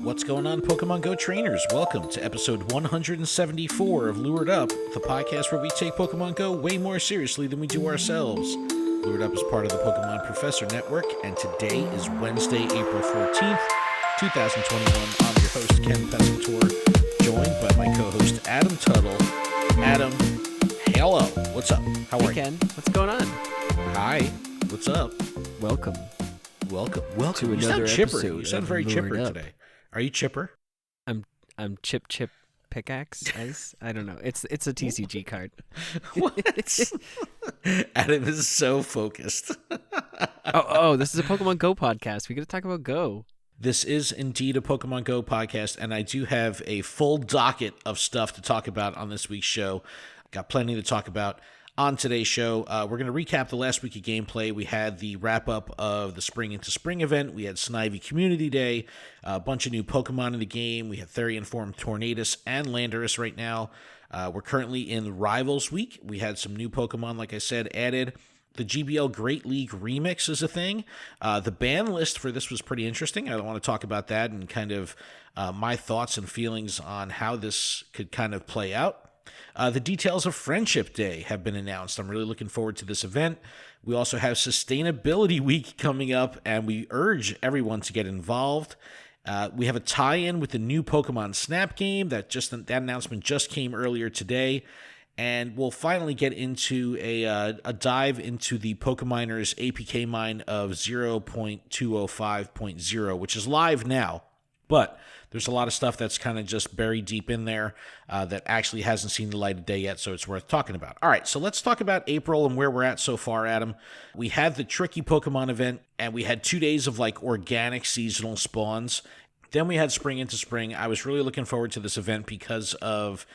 What's going on, Pokemon Go trainers? Welcome to episode 174 of Lured Up, the podcast where we take Pokemon Go way more seriously than we do ourselves. Lured Up is part of the Pokemon Professor Network, and today is Wednesday, April 14th, 2021. I'm your host, Ken Pescator, joined by my co-host, Adam Tuttle. Adam, hello. What's up? How are you? Ken, what's going on? Hi. What's up? Welcome Welcome. to You sound another chipper. episode. You sound very Lured chipper Up. today. Are you chipper? I'm chip pickaxe ice. I don't know. It's a TCG card. What? Adam is so focused. Oh, this is a Pokemon Go podcast. We got to talk about Go. This is indeed a Pokemon Go podcast, and I do have a full docket of stuff to talk about on this week's show. Got plenty to talk about on today's show. We're going to recap the last week of gameplay. We had the wrap-up of the Spring into Spring event. We had Snivy Community Day, a bunch of new Pokemon in the game. We have Therian Form Tornadus and Landorus right now. We're currently in Rivals Week. We had some new Pokemon, like I said, added. The GBL Great League Remix is a thing. The ban list for this was pretty interesting. I want to talk about that and kind of my thoughts and feelings on how this could kind of play out. The details of Friendship Day have been announced. I'm really looking forward to this event. We also have Sustainability Week coming up, and we urge everyone to get involved. We have a tie-in with the new Pokemon Snap game. That announcement just came earlier today. And we'll finally get into a dive into the Pokeminers APK mine of 0.205.0, which is live now. But there's a lot of stuff that's kind of just buried deep in there that actually hasn't seen the light of day yet, so it's worth talking about. All right, so let's talk about April and where we're at so far, Adam. We had the Tricky Pokemon event, and we had 2 days of like organic seasonal spawns. Then we had Spring into Spring. I was really looking forward to this event because of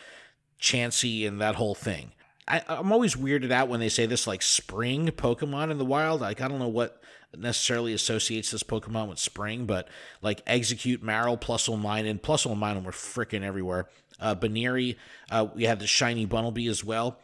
Chansey and that whole thing. I'm always weirded out when they say this like spring Pokemon in the wild. Like, I don't know what necessarily associates this Pokemon with spring, but like Execute, Marill, Plusle were freaking everywhere. Baneri, we had the shiny Bunnelby as well.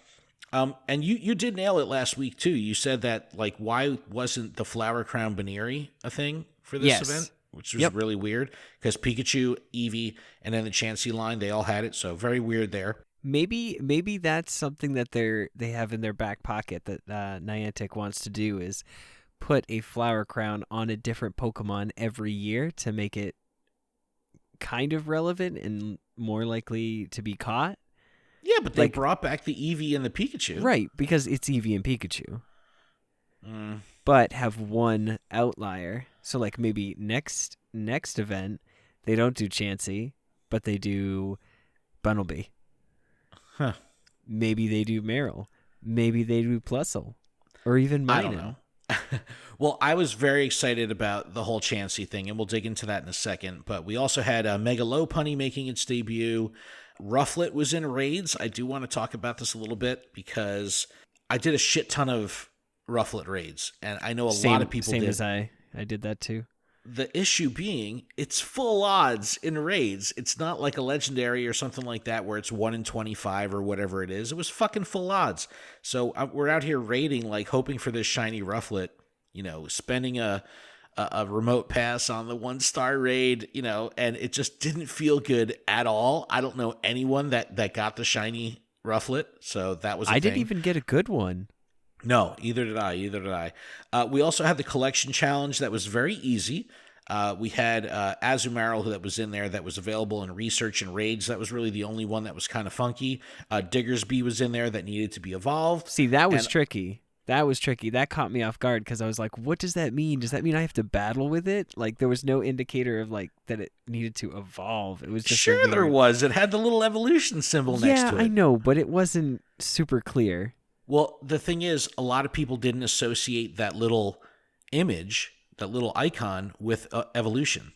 And you did nail it last week too. You said that like, why wasn't the Flower Crown Baneri a thing for this event? Which was really weird because Pikachu, Eevee, and then the Chansey line, they all had it. So very weird there. Maybe that's something that they have in their back pocket that Niantic wants to do is put a Flower Crown on a different Pokemon every year to make it kind of relevant and more likely to be caught. Yeah, but they brought back the Eevee and the Pikachu. Right, because it's Eevee and Pikachu. But have one outlier. So like maybe next event, they don't do Chansey, but they do Bunnelby. Huh. Maybe they do Marill. Maybe they do Plusle. Or even Minun. I don't know. Well, I was very excited about the whole Chansey thing, and we'll dig into that in a second. But we also had Mega Lopunny making its debut. Rufflet was in raids. I do want to talk about this a little bit because I did a shit ton of Rufflet raids, and I know a lot of people did. Same as I did that too. The issue being, it's full odds in raids. It's not like a legendary or something like that where it's 1 in 25 or whatever it is. It was fucking full odds. So we're out here raiding, like hoping for this shiny Rufflet, spending a remote pass on the 1-star raid, and it just didn't feel good at all. I don't know anyone that got the shiny Rufflet, so that was a thing. Didn't even get a good one. No, either did I. We also had the collection challenge that was very easy. We had Azumarill that was in there that was available in research and raids. That was really the only one that was kind of funky. Diggersby was in there that needed to be evolved. See, that was tricky. That caught me off guard because I was like, what does that mean? Does that mean I have to battle with it? Like, there was no indicator of like that it needed to evolve. It was just sure there was. It had the little evolution symbol next to it. Yeah, I know, but it wasn't super clear. Well, the thing is, a lot of people didn't associate that little image, that little icon with evolution.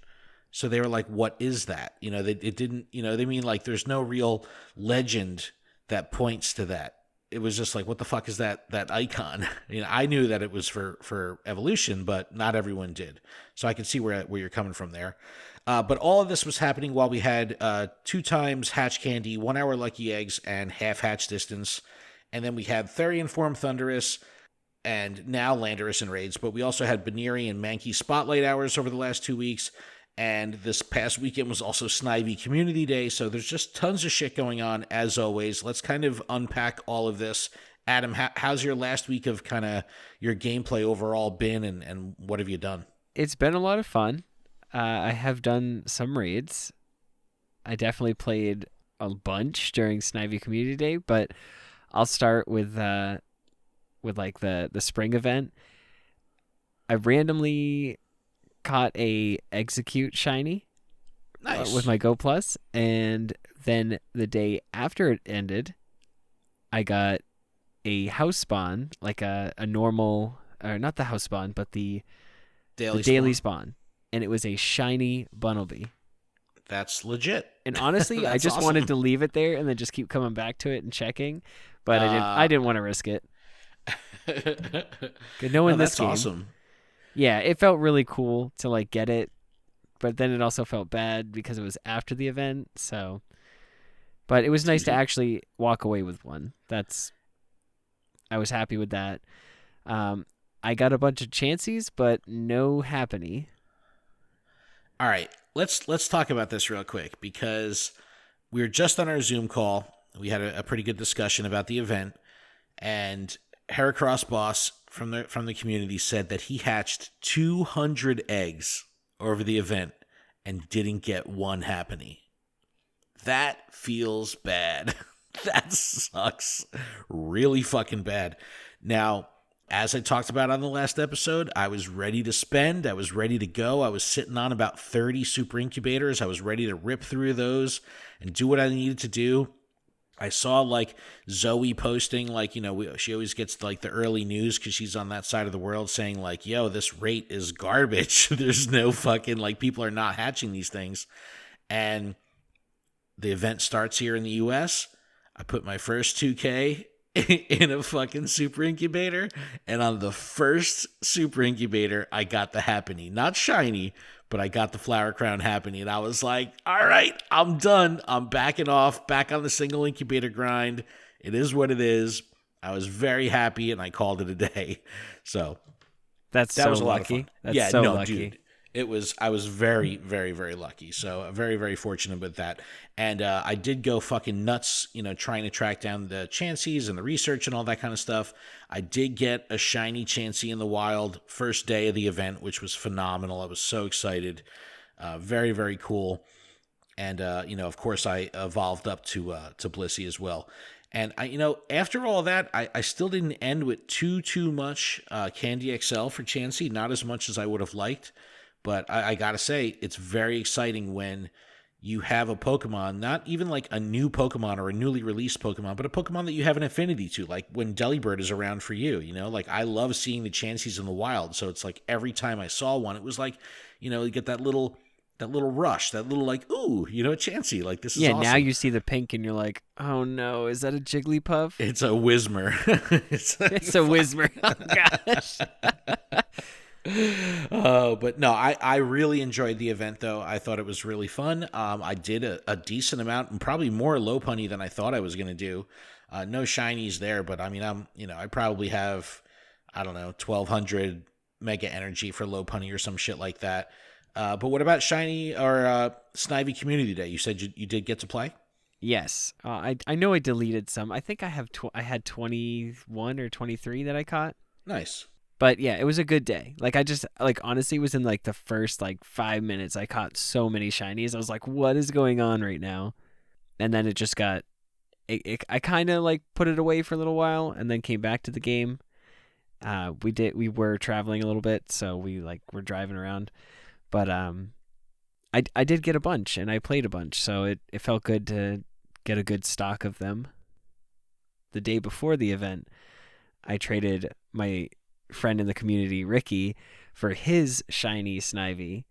So they were like, what is that? It didn't, they mean like there's no real legend that points to that. It was just like, what the fuck is that icon? I knew that it was for evolution, but not everyone did. So I can see where you're coming from there. But all of this was happening while we had 2 times Hatch Candy, 1 hour Lucky Eggs, and half Hatch Distance. And then we had Therian Form Thundurus, and now Landorus in raids. But we also had Baneri and Mankey Spotlight Hours over the last 2 weeks. And this past weekend was also Snivy Community Day, so there's just tons of shit going on, as always. Let's kind of unpack all of this. Adam, how's your last week of kind of your gameplay overall been, and what have you done? It's been a lot of fun. I have done some raids. I definitely played a bunch during Snivy Community Day, but I'll start with like the spring event. I randomly caught a execute shiny with my Go Plus, and then the day after it ended, I got a house spawn, like a normal, or not the house spawn, but the daily spawn, and it was a shiny Bunnelby. That's legit. And honestly, I just awesome. wanted to leave it there and then just keep coming back to it and checking, but I didn't want to risk it. Knowing this game, awesome. Yeah, it felt really cool to like get it, but then it also felt bad because it was after the event. So, but it was nice to actually walk away with one. I was happy with that. I got a bunch of Chanseys, but no Happiny. All right, let's talk about this real quick because we were just on our Zoom call. We had a pretty good discussion about the event, and Heracross Boss from the community said that he hatched 200 eggs over the event and didn't get one Happiny. That feels bad. That sucks really fucking bad. Now, as I talked about on the last episode, I was ready to spend. I was ready to go. I was sitting on about 30 super incubators. I was ready to rip through those and do what I needed to do. I saw like Zoe posting, like, you know, she always gets like the early news because she's on that side of the world saying like, yo, this rate is garbage. There's no fucking, like, people are not hatching these things. And the event starts here in the US. I put my first 2K in a fucking super incubator. And on the first super incubator, I got the Happiny. Not shiny, but I got the Flower Crown Happiny. And I was like, all right, I'm done. I'm backing off, back on the single incubator grind. It is what it is. I was very happy, and I called it a day. So that was a lucky. lot of fun. That's so lucky. Dude. I was very, very, very lucky. So very, very fortunate with that. And I did go fucking nuts, you know, trying to track down the Chanseys and the research and all that kind of stuff. I did get a shiny Chansey in the wild first day of the event, which was phenomenal. I was so excited. Very, very cool. And, you know, of course, I evolved up to Blissey as well. And, after all that, I still didn't end with too much Candy XL for Chansey, not as much as I would have liked. But I got to say, it's very exciting when you have a Pokemon, not even like a new Pokemon or a newly released Pokemon, but a Pokemon that you have an affinity to, like when Delibird is around for you, you know? Like, I love seeing the Chanseys in the wild, so it's like every time I saw one, it was like, you know, you get that little rush, that little like, ooh, you know, a Chansey, like, this is awesome. Yeah, now you see the pink and you're like, oh no, is that a Jigglypuff? It's a Whismer. It's a Whismer. Oh gosh. But no, I really enjoyed the event, though. I thought it was really fun. I did a decent amount, and probably more Lopunny than I thought I was going to do. No shinies there, but I mean, I probably have, I don't know, 1,200 Mega Energy for Lopunny or some shit like that. But what about shiny or Snivy Community Day? You said you did get to play? Yes, I know I deleted some. I think I had 21 or 23 that I caught. Nice. But yeah, it was a good day. Like, I just, like, honestly was in like the first like 5 minutes, I caught so many shinies. I was like, what is going on right now? And then it just got, I kind of like put it away for a little while and then came back to the game. We were traveling a little bit, so we like were driving around. But I did get a bunch and I played a bunch, so it felt good to get a good stock of them. The day before the event, I traded my friend in the community, Ricky, for his shiny Snivy.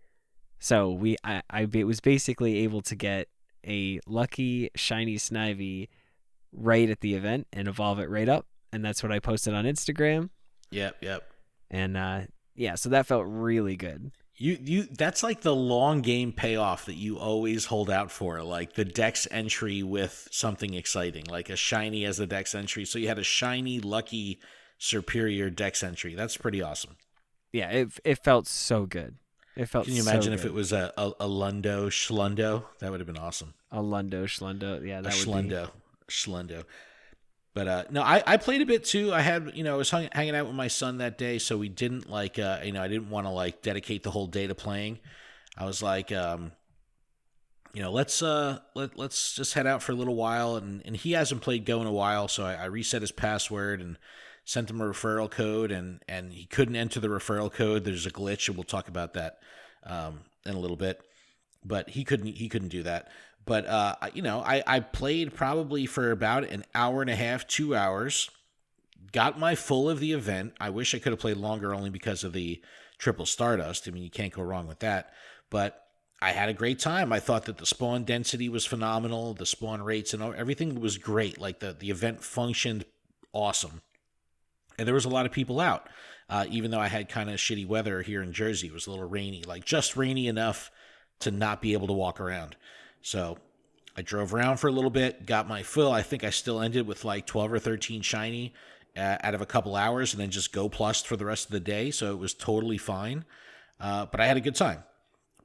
So I was basically able to get a lucky shiny Snivy right at the event and evolve it right up, and that's what I posted on Instagram. Yep. And yeah, so that felt really good. You that's like the long game payoff that you always hold out for, like the Dex entry with something exciting, like a shiny as the Dex entry. So you had a shiny, lucky, superior Dex entry. That's pretty awesome. Yeah, it felt so good. It felt Can you so imagine if good. it was a Lundo Schlundo? That would have been awesome. A Lundo Schlundo. Yeah, A that would be. Schlundo. But no, I played a bit too. I had, I was hanging out with my son that day, so we didn't like, I didn't want to like dedicate the whole day to playing. I was like, let's just head out for a little while, and he hasn't played Go in a while, so I reset his password and sent him a referral code, and he couldn't enter the referral code. There's a glitch, and we'll talk about that in a little bit. But he couldn't do that. But I played probably for about an hour and a half, 2 hours. Got my full of the event. I wish I could have played longer, only because of the triple Stardust. I mean, you can't go wrong with that. But I had a great time. I thought that the spawn density was phenomenal. The spawn rates and everything was great. Like the event functioned awesome. And there was a lot of people out. Even though I had kind of shitty weather here in Jersey. It was a little rainy, like just rainy enough to not be able to walk around. So I drove around for a little bit, got my fill. I think I still ended with like 12 or 13 shiny out of a couple hours, and then just go plus for the rest of the day. So it was totally fine. But I had a good time.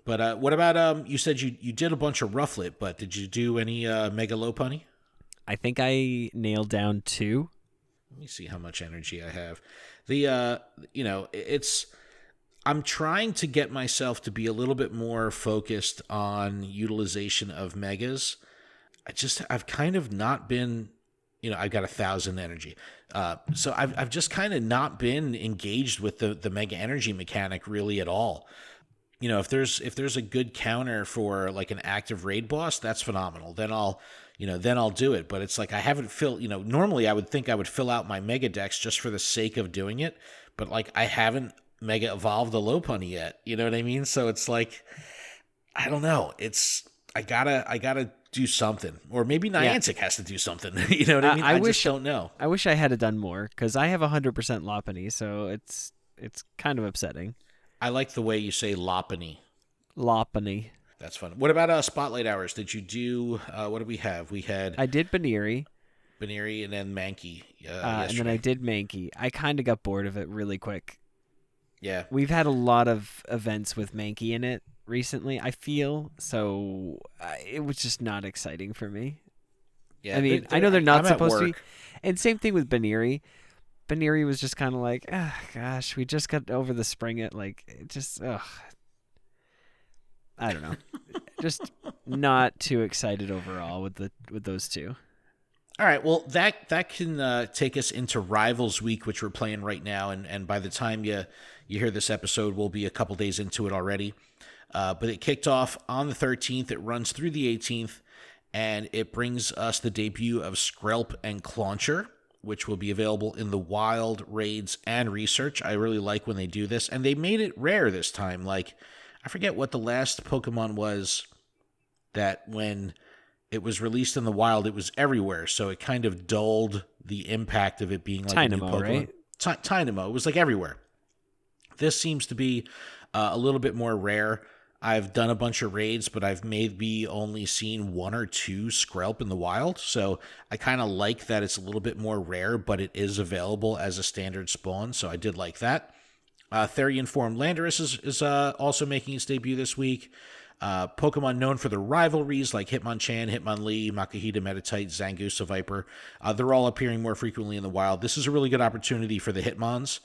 But what about, you said you did a bunch of Rufflet, but did you do any Mega Lopunny? I think I nailed down 2. Let me see how much energy I have. I'm trying to get myself to be a little bit more focused on utilization of megas. I've kind of not been, I've got 1,000 energy. So I've just kind of not been engaged with the mega energy mechanic really at all. If there's a good counter for like an active raid boss, that's phenomenal. Then I'll do it. But it's like I haven't filled, normally I would think I would fill out my mega dex just for the sake of doing it. But like I haven't mega evolved the Lopunny yet. You know what I mean? So it's like, I don't know. I gotta do something. Or maybe Niantic has to do something. You know what I mean? I just don't know. I wish I had done more, because I have 100% Lopunny, so it's kind of upsetting. I like the way you say Lopunny. Lopunny. That's fun. What about Spotlight Hours? Did you do, what did we have? I did Baneri. Baneri and then Mankey and then I did Mankey. I kind of got bored of it really quick. Yeah. We've had a lot of events with Mankey in it recently, I feel, so it was just not exciting for me. Yeah, I mean, I know they're not supposed to be. And same thing with Baneri. Baneri was just kind of like, gosh, we just got over the spring at like, I don't know. Just not too excited overall with those two. All right, well, that can take us into Rivals Week, which we're playing right now, and by the time you hear this episode, we'll be a couple days into it already. But it kicked off on the 13th. It runs through the 18th, and it brings us the debut of Skrelp and Clauncher, which will be available in the Wild, Raids, and Research. I really like when they do this, and they made it rare this time. Like, I forget what the last Pokemon was that when it was released in the wild, it was everywhere, so it kind of dulled the impact of it being like Tynamo, a new Pokemon. right? Tynamo. It was like everywhere. This seems to be a little bit more rare. I've done a bunch of raids, but I've maybe only seen 1 or 2 Skrelp in the wild, so I kind of like that it's a little bit more rare, but it is available as a standard spawn, so I did like that. Therian Form Landorus is also making its debut this week. Pokemon known for their rivalries like Hitmonchan, Hitmonlee, Makuhita, Meditite, Zangoose, Viper. They're all appearing more frequently in the wild. This is a really good opportunity for the Hitmons.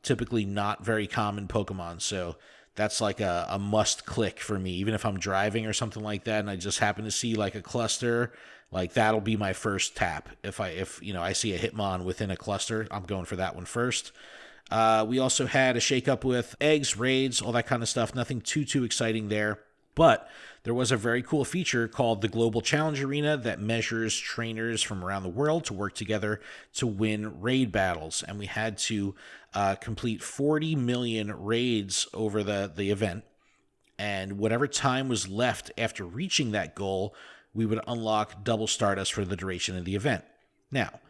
Typically not very common Pokemon, so that's like a must click for me. Even if I'm driving or something like that and I just happen to see like a cluster, like that'll be my first tap. If I see a Hitmon within a cluster, I'm going for that one first. We also had a shakeup with eggs, raids, all that kind of stuff. Nothing too exciting there. But there was a very cool feature called the Global Challenge Arena that measures trainers from around the world to work together to win raid battles. And we had to complete 40 million raids over the event. And whatever time was left after reaching that goal, we would unlock double Stardust for the duration of the event. Now,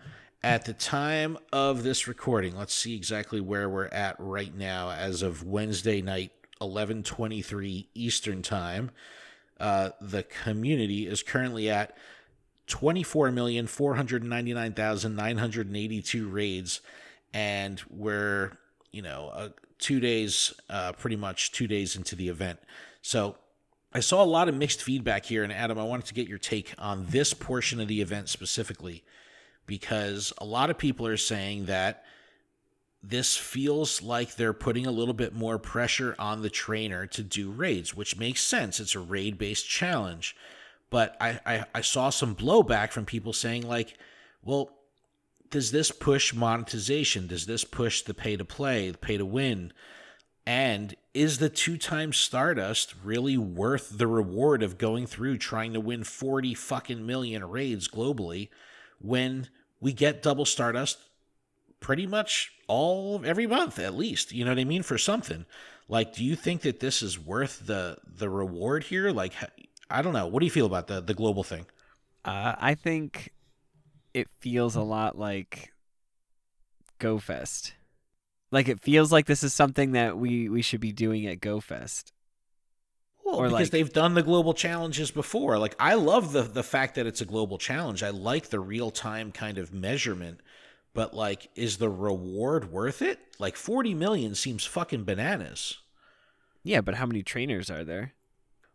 at the time of this recording, let's see exactly where we're at right now as of Wednesday night, 11:23 Eastern Time. The community is currently at 24,499,982 raids, and we're 2 days, pretty much 2 days into the event. So I saw a lot of mixed feedback here, and Adam, I wanted to get your take on this portion of the event specifically, because a lot of people are saying that this feels like they're putting a little bit more pressure on the trainer to do raids, which makes sense. It's a raid-based challenge. But I saw some blowback from people saying, like, well, does this push monetization? Does this push the pay-to-play, the pay-to-win? And is the 2-time Stardust really worth the reward of going through trying to win 40 fucking million raids globally when we get double Stardust pretty much every month at least? You know what I mean? For something. Like, do you think that this is worth the reward here? Like, I don't know. What do you feel about the global thing? I think it feels a lot like GoFest. Like, it feels like this is something that we should be doing at GoFest. Well, or because they've done the global challenges before. Like, I love the fact that it's a global challenge. I like the real-time kind of measurement. But, like, is the reward worth it? Like, 40 million seems fucking bananas. Yeah, but how many trainers are there?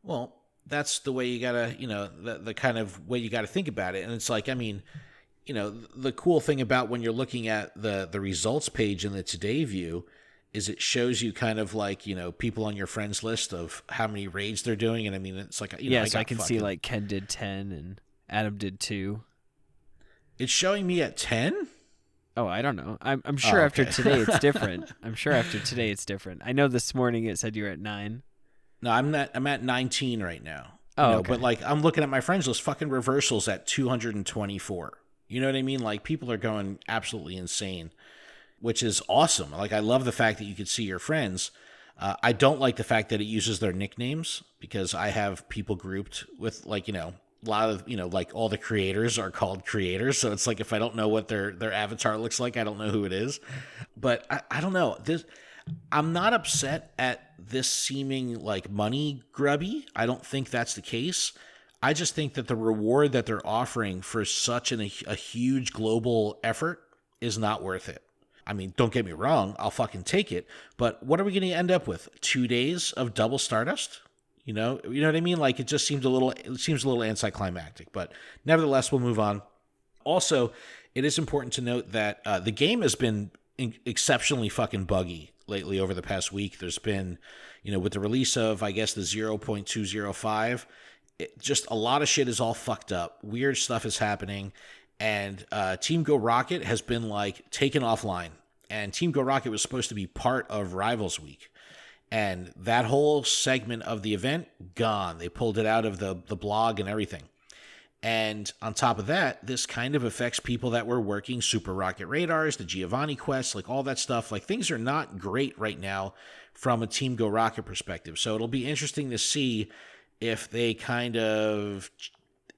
Well, that's the way you gotta, the kind of way you gotta think about it. And it's like, I mean, the cool thing about when you're looking at the results page in the Today view is it shows you kind of like, people on your friends list of how many raids they're doing. And I mean, it's like, so I can see like Ken did 10 and Adam did 2. It's showing me at 10? Oh, I don't know. I'm sure after today it's different. I'm sure after today it's different. I know this morning it said you were at 9. No, I'm at 19 right now. Okay. But like I'm looking at my friends list, fucking reversals at 224. You know what I mean? Like people are going absolutely insane, which is awesome. Like I love the fact that you could see your friends. I don't like the fact that it uses their nicknames because I have people grouped with like, a lot of, like all the creators are called creators. So it's like, if I don't know what their avatar looks like, I don't know who it is. But I don't know. I'm not upset at this seeming like money grubby. I don't think that's the case. I just think that the reward that they're offering for such a huge global effort is not worth it. I mean, don't get me wrong. I'll fucking take it. But what are we going to end up with? 2 days of double Stardust? You know what I mean? Like it seems a little anticlimactic, but nevertheless, we'll move on. Also, it is important to note that the game has been exceptionally fucking buggy lately over the past week. There's been, with the release of, I guess, the 0.205, just a lot of shit is all fucked up. Weird stuff is happening, and Team Go Rocket has been like taken offline. And Team Go Rocket was supposed to be part of Rivals Week. And that whole segment of the event, gone. They pulled it out of the blog and everything. And on top of that, this kind of affects people that were working Super Rocket Radars, the Giovanni quests, like all that stuff. Like things are not great right now from a Team Go Rocket perspective. So it'll be interesting to see if they kind of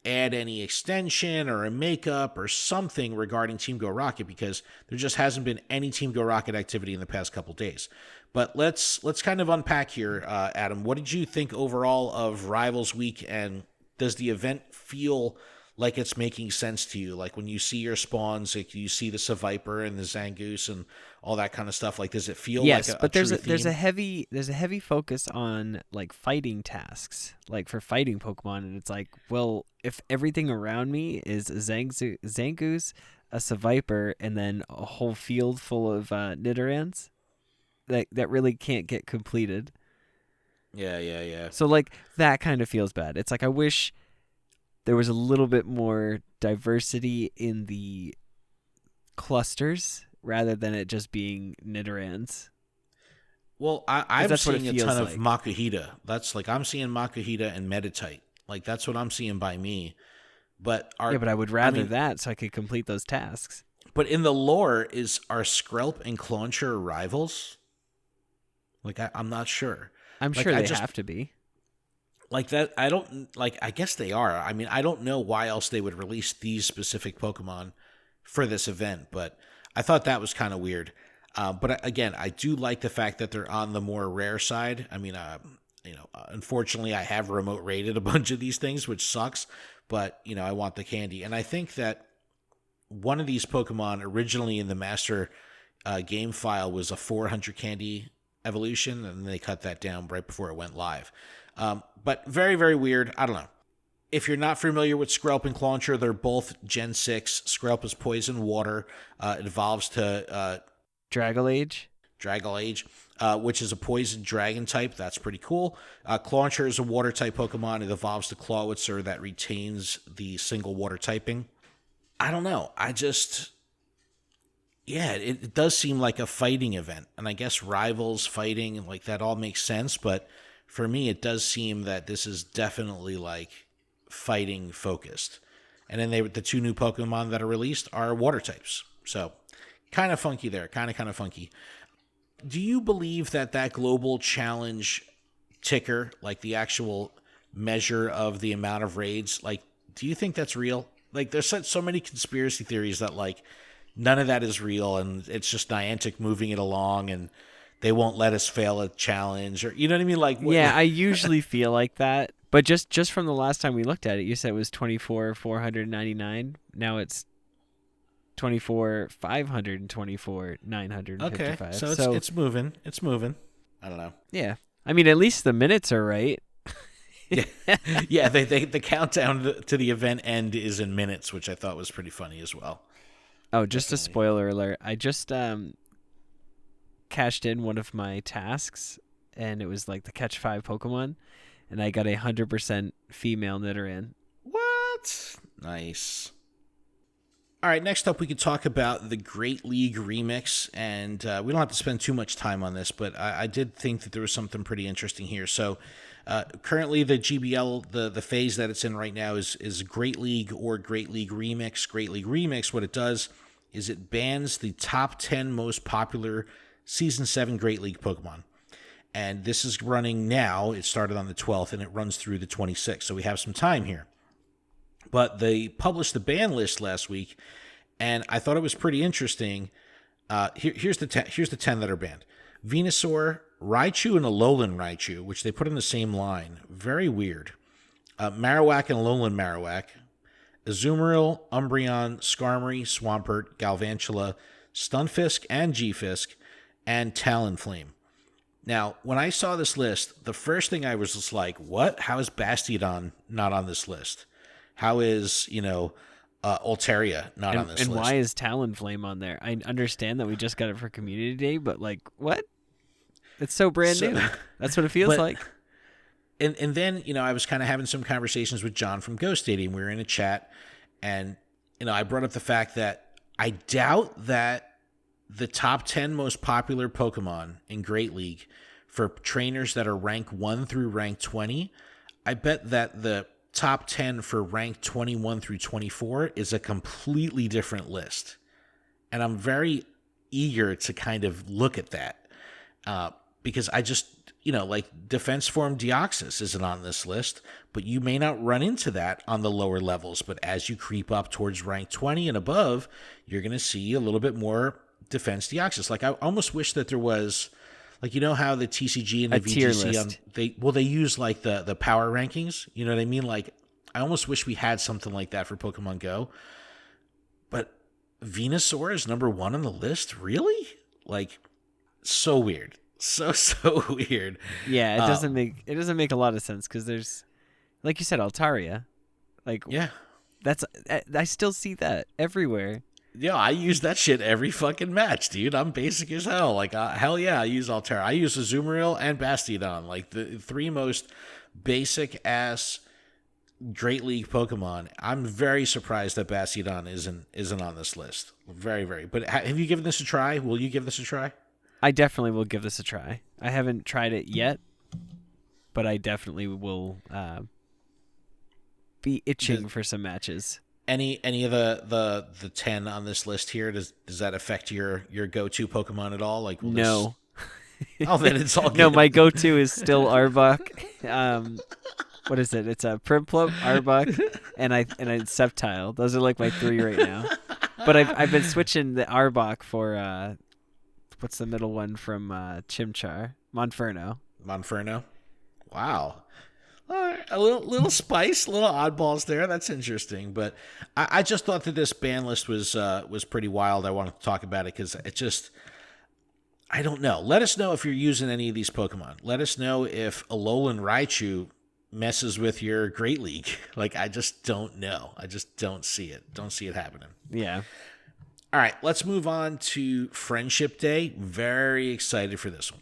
add any extension or a makeup or something regarding Team Go Rocket, because there just hasn't been any Team Go Rocket activity in the past couple days. But let's kind of unpack here, Adam. What did you think overall of Rivals Week, and does the event feel like it's making sense to you? Like when you see your spawns, like you see the Seviper and the Zangoose and all that kind of stuff. Like, does it feel like a but there's true a heavy focus on like fighting tasks, like for fighting Pokemon, and it's like, well, if everything around me is a Zangoose, a Seviper, and then a whole field full of Nidorans, that really can't get completed. Yeah. So like that kind of feels bad. It's like I wish there was a little bit more diversity in the clusters rather than it just being Nidorans. Well, I'm seeing a ton of like. Makuhita. That's like I'm seeing Makuhita and Meditite. Like that's what I'm seeing by me. But but I would rather that so I could complete those tasks. But in the lore, are Skrelp and Clauncher rivals? Like I'm not sure. I'm like, sure they have to be. Like that, I don't like. I guess they are. I mean, I don't know why else they would release these specific Pokemon for this event, but I thought that was kind of weird. But again, I do like the fact that they're on the more rare side. I mean, unfortunately, I have remote rated a bunch of these things, which sucks. But I want the candy, and I think that one of these Pokemon originally in the master game file was a 400 candy evolution, and they cut that down right before it went live. But very, very weird. I don't know. If you're not familiar with Skrelp and Clauncher, they're both Gen 6. Skrelp is poison water. It evolves to Dragalage, which is a poison dragon type. That's pretty cool. Clauncher is a water type Pokemon. It evolves to Clawitzer that retains the single water typing. I don't know. It does seem like a fighting event. And I guess rivals fighting, like that all makes sense. But for me, it does seem that this is definitely like fighting focused. And then the two new Pokemon that are released are water types. So kind of funky there. Kind of funky. Do you believe that global challenge ticker, like the actual measure of the amount of raids, like, do you think that's real? Like, there's so many conspiracy theories that, like, none of that is real, and it's just Niantic moving it along, and they won't let us fail a challenge, or, you know what I mean? Like, yeah, I usually feel like that. But just from the last time we looked at it, you said it was 24,499. Now it's 24,524,955. Okay, so it's moving. It's moving. I don't know. Yeah, I mean, at least the minutes are right. Yeah. The countdown to the event end is in minutes, which I thought was pretty funny as well. Oh, just a spoiler alert! I just cashed in one of my tasks, and it was like the catch 5 Pokemon, and I got 100% female Nidoran. What? Nice. All right, next up we could talk about the Great League Remix, and we don't have to spend too much time on this, but I did think that there was something pretty interesting here. So currently the GBL, the phase that it's in right now is Great League or Great League Remix. Great League Remix, what it does is it bans the top 10 most popular Season 7 Great League Pokemon. And this is running now. It started on the 12th, and it runs through the 26th, so we have some time here. But they published the ban list last week, and I thought it was pretty interesting. Here's the 10 that are banned: Venusaur, Raichu, and Alolan Raichu, which they put in the same line. Very weird. Marowak and Alolan Marowak, Azumarill, Umbreon, Skarmory, Swampert, Galvantula, Stunfisk, and G-Fisk, and Talonflame. Now, when I saw this list, the first thing I was just like, what? How is Bastiodon not on this list? How is, Altaria not on this list? And why is Talonflame on there? I understand that we just got it for Community Day, but, like, what? It's so brand new. That's what it feels like. And then, I was kind of having some conversations with John from Ghost Stadium. We were in a chat, and, I brought up the fact that I doubt that the top 10 most popular Pokemon in Great League for trainers that are rank 1 through rank 20, I bet that the top 10 for rank 21 through 24 is a completely different list. And I'm very eager to kind of look at that because I just, like Defense Form Deoxys isn't on this list, but you may not run into that on the lower levels. But as you creep up towards rank 20 and above, you're going to see a little bit more Defense Deoxys. Like, I almost wish that there was, like, how the TCG and the VGC, they use like the power rankings. You know what I mean? Like, I almost wish we had something like that for Pokemon Go. But Venusaur is number 1 on the list? Really? Like, so weird. So weird. Yeah, it doesn't make a lot of sense because there's, like you said, Altaria. Like, yeah, I still see that everywhere. Yeah, I use that shit every fucking match, dude. I'm basic as hell. Like, hell yeah, I use Altaria. I use Azumarill and Bastiodon, like the 3 most basic ass Great League Pokemon. I'm very surprised that Bastiodon isn't on this list. Very, very. But have you given this a try? Will you give this a try? I definitely will give this a try. I haven't tried it yet, but I definitely will be itching for some matches. Any of the 10 on this list here, does that affect your go-to Pokemon at all? Like, no. Oh, then it's all good. No, my go-to is still Arbok. What is it? It's a Prinplup, Arbok, and Sceptile. Those are like my 3 right now. But I've been switching the Arbok for what's the middle one from Chimchar? Monferno. Wow. All right, a little spice, a little oddballs there. That's interesting. But I just thought that this ban list was pretty wild. I wanted to talk about it because it just, I don't know. Let us know if you're using any of these Pokemon. Let us know if Alolan Raichu messes with your Great League. Like, I just don't know. I just don't see it. Don't see it happening. Yeah. All right, let's move on to Friendship Day. Very excited for this one.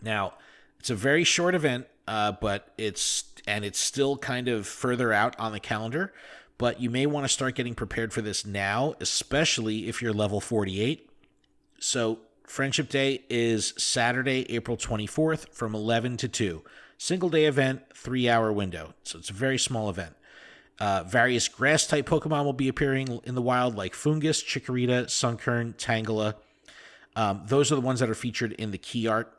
Now, it's a very short event, but it's still kind of further out on the calendar. But you may want to start getting prepared for this now, especially if you're level 48. So Friendship Day is Saturday, April 24th from 11 to 2. Single day event, 3-hour window. So it's a very small event. Various grass-type Pokemon will be appearing in the wild, like Fungus, Chikorita, Sunkern, Tangela. Those are the ones that are featured in the key art.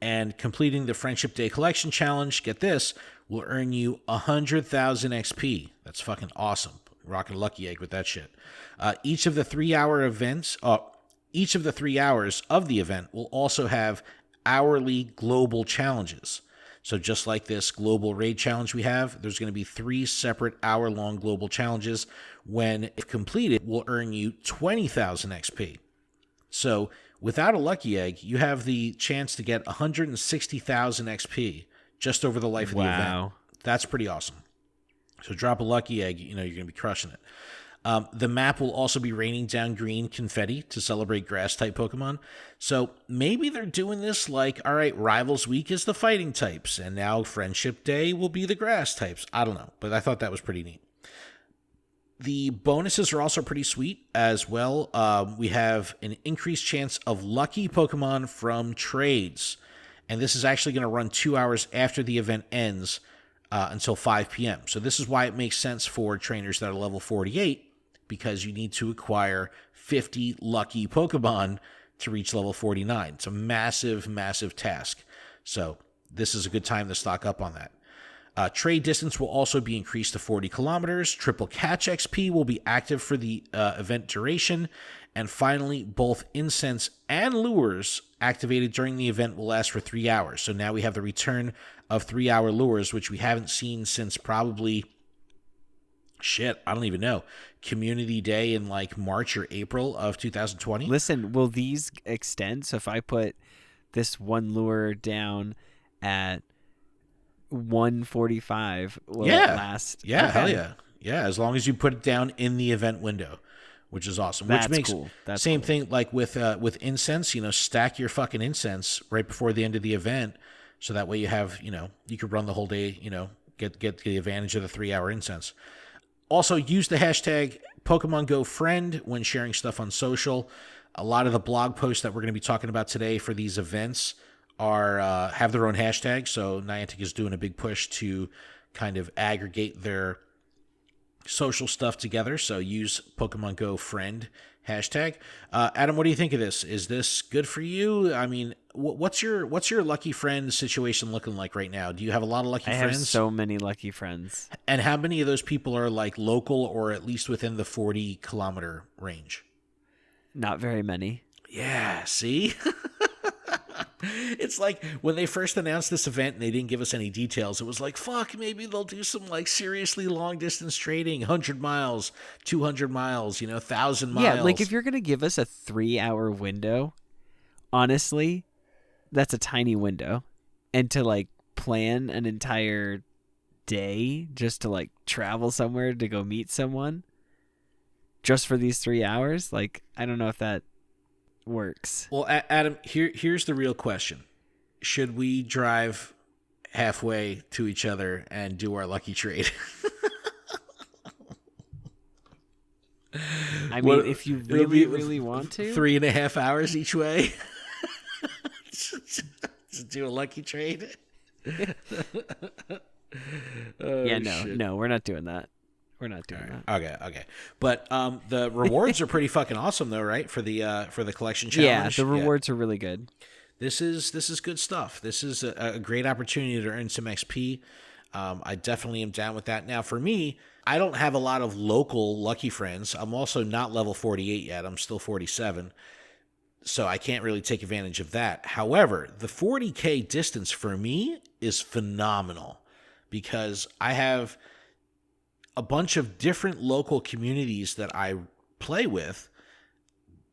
And completing the Friendship Day Collection Challenge, get this, will earn you 100,000 XP. That's fucking awesome. Rocking Lucky Egg with that shit. Each of the 3-hour events... Each of the 3 hours of the event will also have hourly global challenges. So just like this global raid challenge we have, there's going to be 3 separate hour-long global challenges. When, if completed, will earn you 20,000 XP. So without a Lucky Egg, you have the chance to get 160,000 XP just over the life of the event. That's pretty awesome. So drop a Lucky Egg, you're going to be crushing it. The map will also be raining down green confetti to celebrate grass-type Pokemon. So maybe they're doing this like, all right, Rivals Week is the fighting types, and now Friendship Day will be the grass types. I don't know, but I thought that was pretty neat. The bonuses are also pretty sweet as well. We have an increased chance of lucky Pokemon from trades, and this is actually going to run 2 hours after the event ends until 5 p.m. So this is why it makes sense for trainers that are level 48, because you need to acquire 50 lucky Pokemon to reach level 49. It's a massive, massive task. So this is a good time to stock up on that. Trade distance will also be increased to 40 kilometers. Triple Catch XP will be active for the event duration. And finally, both Incense and Lures activated during the event will last for 3 hours. So now we have the return of 3-hour Lures, which we haven't seen since probably... I don't even know. Community Day in like March or April of 2020. Listen, will these extend? So if I put this one lure down at 145, will it last? Yeah, okay. Hell yeah. Yeah, as long as you put it down in the event window, which is awesome. That's which makes cool. That's same cool. thing like with incense, stack your fucking incense right before the end of the event. So that way you have, you could run the whole day, get the advantage of the 3-hour incense. Also, use the hashtag Pokemon Go Friend when sharing stuff on social. A lot of the blog posts that we're going to be talking about today for these events are have their own hashtag. So Niantic is doing a big push to kind of aggregate their social stuff together. So use Pokemon Go Friend hashtag. Adam, what do you think of this? Is this good for you? I mean, what's your lucky friend situation looking like right now? Do you have a lot of lucky friends? I have so many lucky friends. And how many of those people are like local or at least within the 40-kilometer range? Not very many. Yeah, see? It's like when they first announced this event and they didn't give us any details, it was like, fuck, maybe they'll do some like seriously long distance trading, 100 miles, 200 miles, 1,000 miles. Yeah, like if you're going to give us a 3-hour window, honestly, that's a tiny window. And to like plan an entire day just to like travel somewhere to go meet someone just for these 3 hours, like I don't know if that works. Well, Adam, here's the real question. Should we drive halfway to each other and do our lucky trade? I mean, if you really want to. 3.5 hours each way. To do a lucky trade. No, we're not doing that. We're not doing that. Okay. But the rewards are pretty fucking awesome, though, right? For the collection challenge. Yeah, the rewards are really good. This is good stuff. This is a great opportunity to earn some XP. I definitely am down with that. Now, for me, I don't have a lot of local lucky friends. I'm also not level 48 yet. I'm still 47. So I can't really take advantage of that. However, the 40K distance for me is phenomenal because I have a bunch of different local communities that I play with,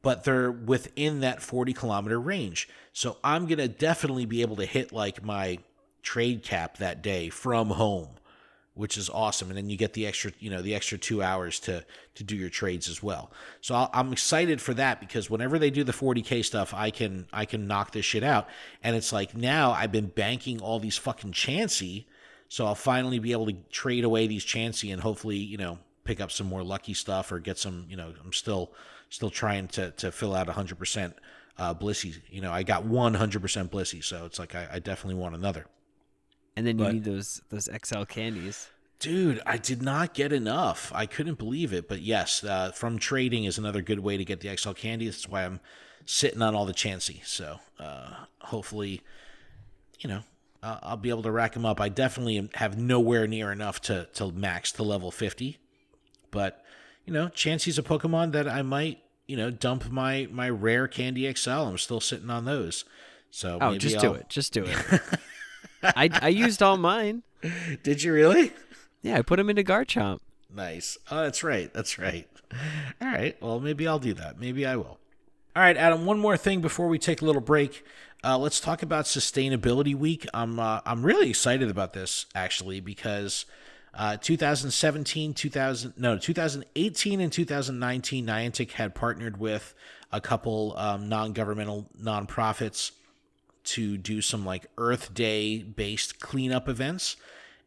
but they're within that 40-kilometer range. So I'm going to definitely be able to hit like my trade cap that day from home, which is awesome. And then you get the extra 2 hours to do your trades as well. So I'm excited for that, because whenever they do the 40K stuff, I can knock this shit out. And it's like, now I've been banking all these fucking Chansey, so I'll finally be able to trade away these Chansey and hopefully, pick up some more lucky stuff or get some, I'm still trying to fill out 100% Blissey. I got 100% Blissey, so it's like I definitely want another. And then you need those XL candies. Dude, I did not get enough. I couldn't believe it. But yes, from trading is another good way to get the XL candy. That's why I'm sitting on all the Chansey. So hopefully, I'll be able to rack them up. I definitely have nowhere near enough to max to level 50. But, Chansey's a Pokemon that I might, dump my rare Candy XL. I'm still sitting on those. So maybe just do it. Just do it. I used all mine. Did you really? Yeah, I put them into Garchomp. Nice. Oh, that's right. All right. Well, maybe I'll do that. Maybe I will. All right, Adam, one more thing before we take a little break. Let's talk about Sustainability Week. I'm really excited about this, actually, because 2018 and 2019, Niantic had partnered with a couple non-governmental nonprofits to do some like Earth Day based cleanup events.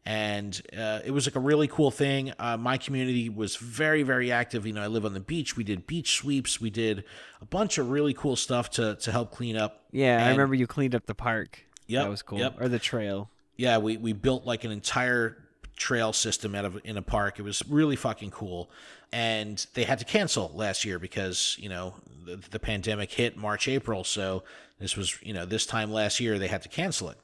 And it was like a really cool thing. My community was very, very active. I live on the beach. We did beach sweeps. We did a bunch of really cool stuff to help clean up. Yeah, I remember you cleaned up the park. Yep, that was cool. Yep. Or the trail. Yeah, we built like an entire trail system in a park. It was really fucking cool. And they had to cancel last year because, the pandemic hit March, April. So this was, this time last year, they had to cancel it.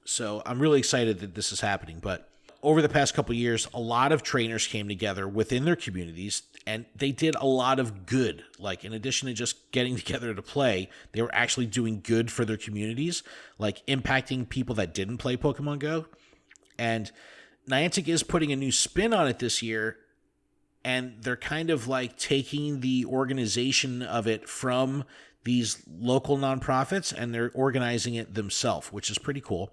So I'm really excited that this is happening. But over the past couple of years, a lot of trainers came together within their communities, and they did a lot of good. Like, in addition to just getting together to play, they were actually doing good for their communities, like impacting people that didn't play Pokemon Go. And Niantic is putting a new spin on it this year, and they're kind of like taking the organization of it from these local nonprofits, and they're organizing it themselves, which is pretty cool.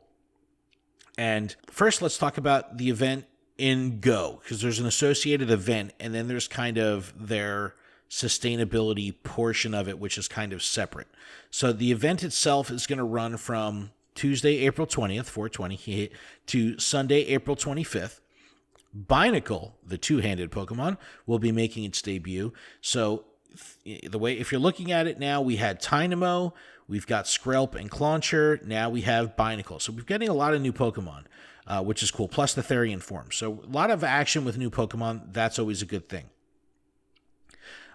And first, let's talk about the event in Go, because there's an associated event, and then there's kind of their sustainability portion of it, which is kind of separate. So the event itself is going to run from Tuesday, April 20th, 420, to Sunday, April 25th. Binacle, the two-handed Pokemon, will be making its debut. So if you're looking at it now, we had Tynamo, we've got Skrelp and Clauncher, now we have Binacle. So we're getting a lot of new Pokemon, which is cool, plus the Therian form. So a lot of action with new Pokemon, that's always a good thing.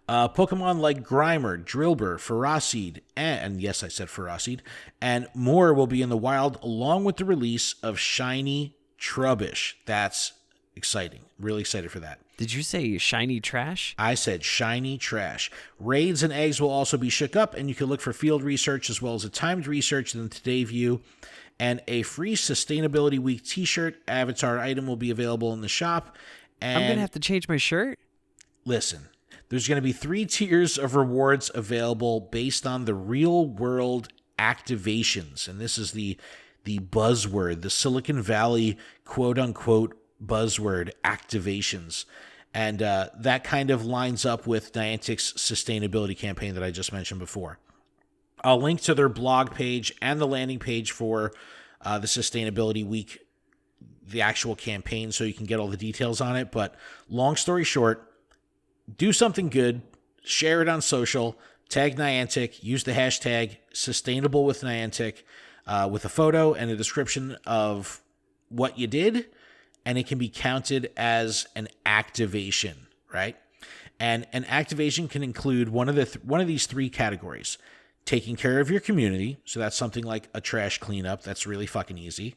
Pokemon like Grimer, Drillbur, Ferroseed, and yes, I said Ferroseed, and more will be in the wild, along with the release of Shiny Trubbish. That's exciting. Really excited for that. Did you say shiny trash? I said shiny trash. Raids and eggs will also be shook up, and you can look for field research as well as a timed research in the Today View. And a free Sustainability Week t-shirt avatar item will be available in the shop. And I'm going to have to change my shirt? Listen, there's going to be 3 tiers of rewards available based on the real-world activations. And this is the buzzword, the Silicon Valley quote-unquote buzzword, activations. And that kind of lines up with Niantic's sustainability campaign that I just mentioned before. I'll link to their blog page and the landing page for the Sustainability Week, the actual campaign, so you can get all the details on it. But long story short, do something good, share it on social, tag Niantic, use the hashtag Sustainable with Niantic with a photo and a description of what you did, and it can be counted as an activation, right? And an activation can include one of these 3 categories. Taking care of your community, so that's something like a trash cleanup. That's really fucking easy.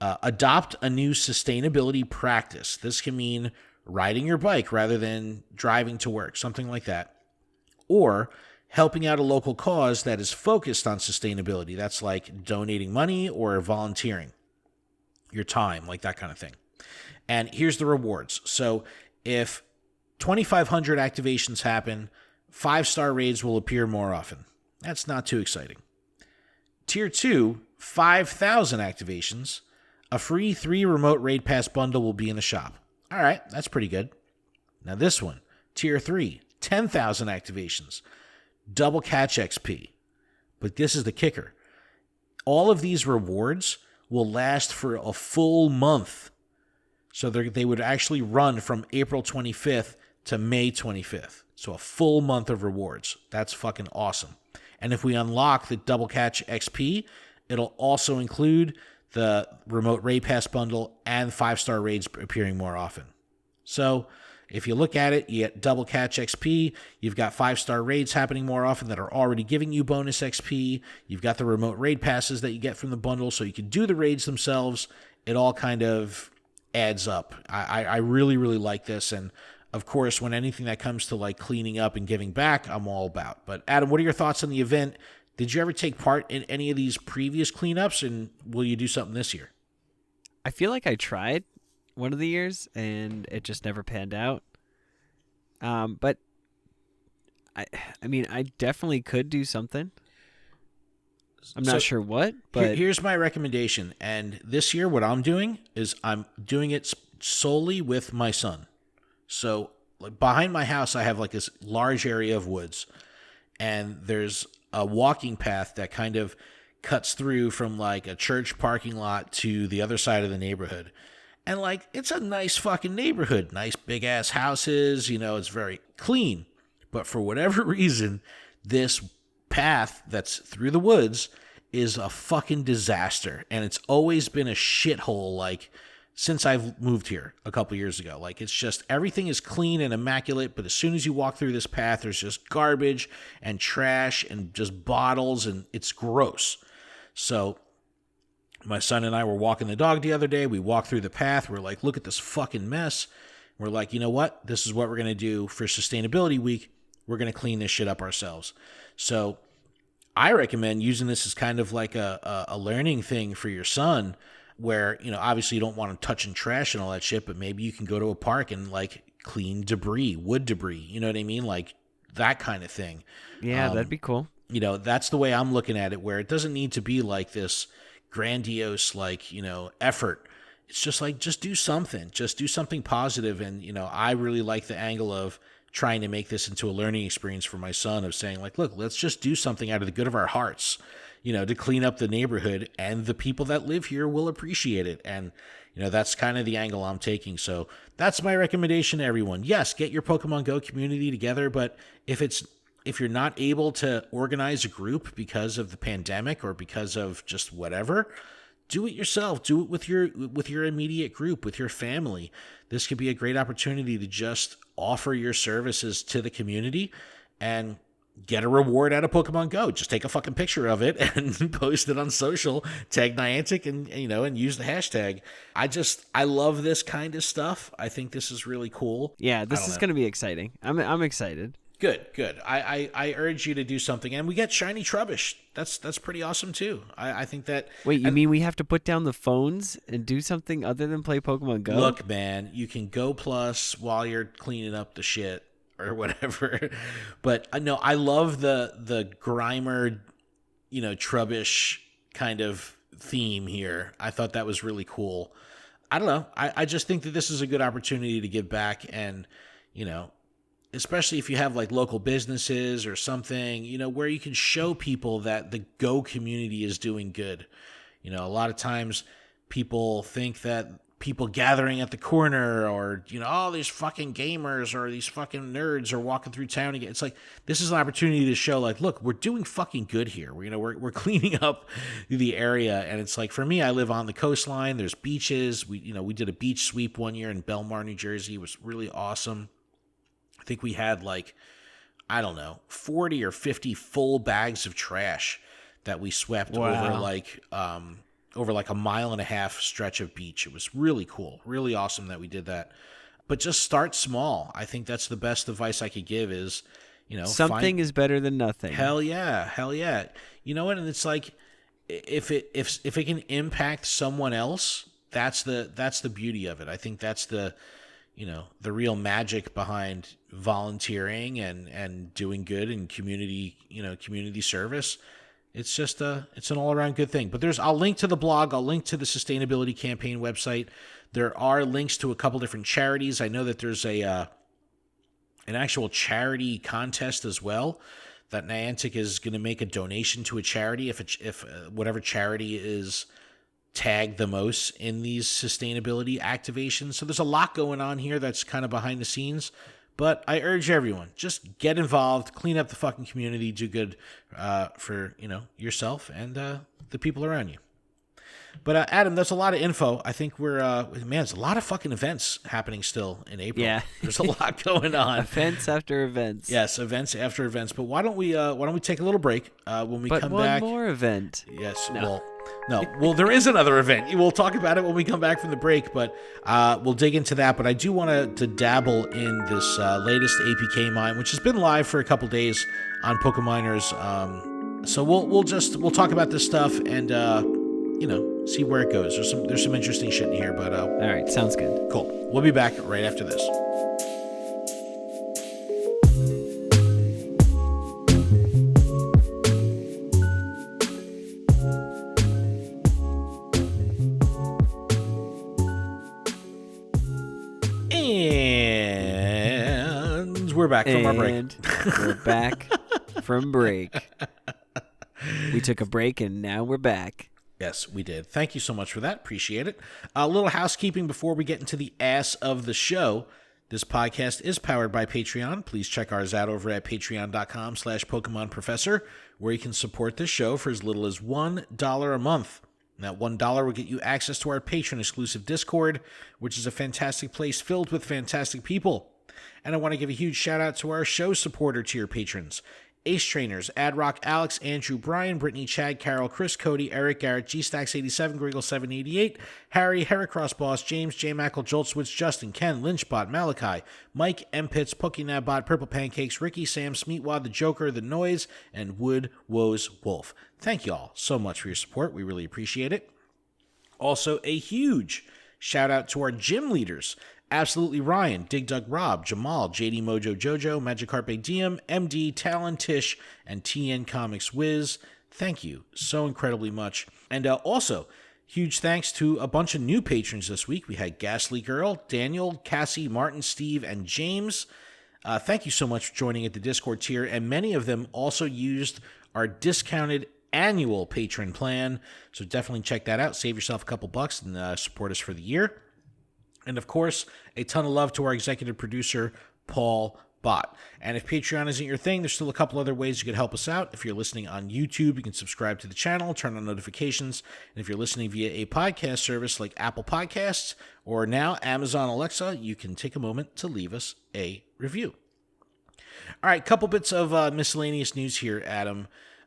Adopt a new sustainability practice. This can mean riding your bike rather than driving to work, something like that. Or helping out a local cause that is focused on sustainability. That's like donating money or volunteering your time, like that kind of thing. And here's the rewards. So if 2,500 activations happen, 5-star raids will appear more often. That's not too exciting. Tier 2, 5,000 activations. A free 3 remote raid pass bundle will be in the shop. All right, that's pretty good. Now this one, Tier 3, 10,000 activations. Double catch XP. But this is the kicker. All of these rewards will last for a full month. So they would actually run from April 25th to May 25th. So a full month of rewards. That's fucking awesome. And if we unlock the double catch XP, it'll also include the remote raid pass bundle and 5-star raids appearing more often. So if you look at it, you get double catch XP. You've got 5-star raids happening more often that are already giving you bonus XP. You've got the remote raid passes that you get from the bundle, so you can do the raids themselves. It all kind of adds up. I really, really like this. And of course, when anything that comes to like cleaning up and giving back, I'm all about. But Adam, what are your thoughts on the event? Did you ever take part in any of these previous cleanups, and will you do something this year? I feel like I tried one of the years, and it just never panned out. But I mean, I definitely could do something. I'm not sure what, but here's my recommendation. And this year, what I'm doing is I'm doing it solely with my son. So like behind my house, I have like this large area of woods, and there's a walking path that kind of cuts through from like a church parking lot to the other side of the neighborhood. And like, it's a nice fucking neighborhood, nice big ass houses, it's very clean. But for whatever reason, this path that's through the woods is a fucking disaster. And it's always been a shithole, like, since I've moved here a couple years ago. Like, it's just, everything is clean and immaculate, but as soon as you walk through this path, there's just garbage and trash and just bottles, and it's gross. So my son and I were walking the dog the other day. We walked through the path. We're like, look at this fucking mess. We're like, you know what? This is what we're going to do for Sustainability Week. We're going to clean this shit up ourselves. So I recommend using this as kind of like a learning thing for your son, where, obviously you don't want him touching trash and all that shit, but maybe you can go to a park and like clean debris, wood debris, you know what I mean? Like that kind of thing. Yeah, that'd be cool. That's the way I'm looking at it, where it doesn't need to be like this grandiose, like, effort. It's just like, just do something positive. And, I really like the angle of trying to make this into a learning experience for my son, of saying like, look, let's just do something out of the good of our hearts, to clean up the neighborhood, and the people that live here will appreciate it. And, that's kind of the angle I'm taking. So that's my recommendation to everyone. Yes, get your Pokemon Go community together, but if you're not able to organize a group because of the pandemic or because of just whatever, do it yourself. Do it with your immediate group, with your family. This could be a great opportunity to just offer your services to the community and get a reward out of Pokemon Go. Just take a fucking picture of it and post it on social, tag Niantic, and use the hashtag. I love this kind of stuff. I think this is really cool. Yeah, this is going to be exciting. I'm excited. Good. I urge you to do something. And we get Shiny Trubbish. That's pretty awesome too. I think that... Wait, you mean we have to put down the phones and do something other than play Pokemon Go? Look, man, you can Go Plus while you're cleaning up the shit or whatever. But no, I love the Grimer, Trubbish kind of theme here. I thought that was really cool. I don't know. I just think that this is a good opportunity to give back, and, especially if you have like local businesses or something, where you can show people that the Go community is doing good. A lot of times people think that people gathering at the corner, or, these fucking gamers or these fucking nerds are walking through town again. It's like, this is an opportunity to show like, look, we're doing fucking good here. We're cleaning up the area. And it's like, for me, I live on the coastline. There's beaches. We did a beach sweep one year in Belmar, New Jersey. It was really awesome. I think we had 40 or 50 full bags of trash that we swept over like a 1.5 mile stretch of beach. It was really cool, really awesome that we did that. But just start small. I think that's the best advice I could give is, something is better than nothing. Hell yeah. You know what? And it's like, if it can impact someone else, that's the beauty of it. I think that's the the real magic behind volunteering and doing good and community service. It's just it's an all around good thing. But I'll link to the blog. I'll link to the sustainability campaign website. There are links to a couple different charities. I know that there's an actual charity contest as well, that Niantic is going to make a donation to a charity if whatever charity is tagged the most in these sustainability activations. So there's a lot going on here that's kind of behind the scenes. But I urge everyone, just get involved, clean up the fucking community, do good for yourself and the people around you. But Adam, that's a lot of info. I think there's a lot of fucking events happening still in April. Yeah. There's a lot going on. Events after events. Yes, events after events. But why don't we take a little break when we come back? One more event. Yes. No. Well, there is another event. We'll talk about it when we come back from the break, but we'll dig into that. But I do want to dabble in this latest APK mine, which has been live for a couple days on Pokeminers. So we'll talk about this stuff and see where it goes. There's some interesting shit in here, but all right, sounds good. Cool. We'll be back right after this. And we're back from our break. We're back from break. We took a break and now we're back. Yes, we did. Thank you so much for that. Appreciate it. A little housekeeping before we get into the ass of the show. This podcast is powered by Patreon. Please check ours out over at patreon.com/PokemonProfessor, where you can support this show for as little as $1 a month. That $1 will get you access to our patron-exclusive Discord, which is a fantastic place filled with fantastic people. And I want to give a huge shout-out to our show supporter tier patrons. Ace Trainers, Adrock, Alex, Andrew, Brian, Brittany, Chad, Carol, Chris, Cody, Eric, Garrett, G-Stacks87, Griggle788, Harry, Heracross Boss, James, J. Mackle, Joltswitz, Justin, Ken, Lynchbot, Malachi, Mike, M-Pits, Pokénabot, Purple Pancakes, Ricky, Sam, Smeatwad, The Joker, The Noise, and Wood Woes Wolf. Thank you all so much for your support. We really appreciate it. Also, a huge shout out to our gym leaders. Absolutely Ryan, Dig Dug Rob, Jamal, JD Mojo Jojo, Magikarp DM, MD, Talon Tish, and TN Comics Wiz. Thank you so incredibly much. And also, huge thanks to a bunch of new patrons this week. We had Ghastly Girl, Daniel, Cassie, Martin, Steve, and James. Thank you so much for joining at the Discord tier, and many of them also used our discounted annual patron plan. So definitely check that out. Save yourself a couple bucks and support us for the year. And, of course, a ton of love to our executive producer, Paul Bott. And if Patreon isn't your thing, there's still a couple other ways you could help us out. If you're listening on YouTube, you can subscribe to the channel, turn on notifications. And if you're listening via a podcast service like Apple Podcasts or now Amazon Alexa, you can take a moment to leave us a review. All right, couple bits of miscellaneous news here, Adam.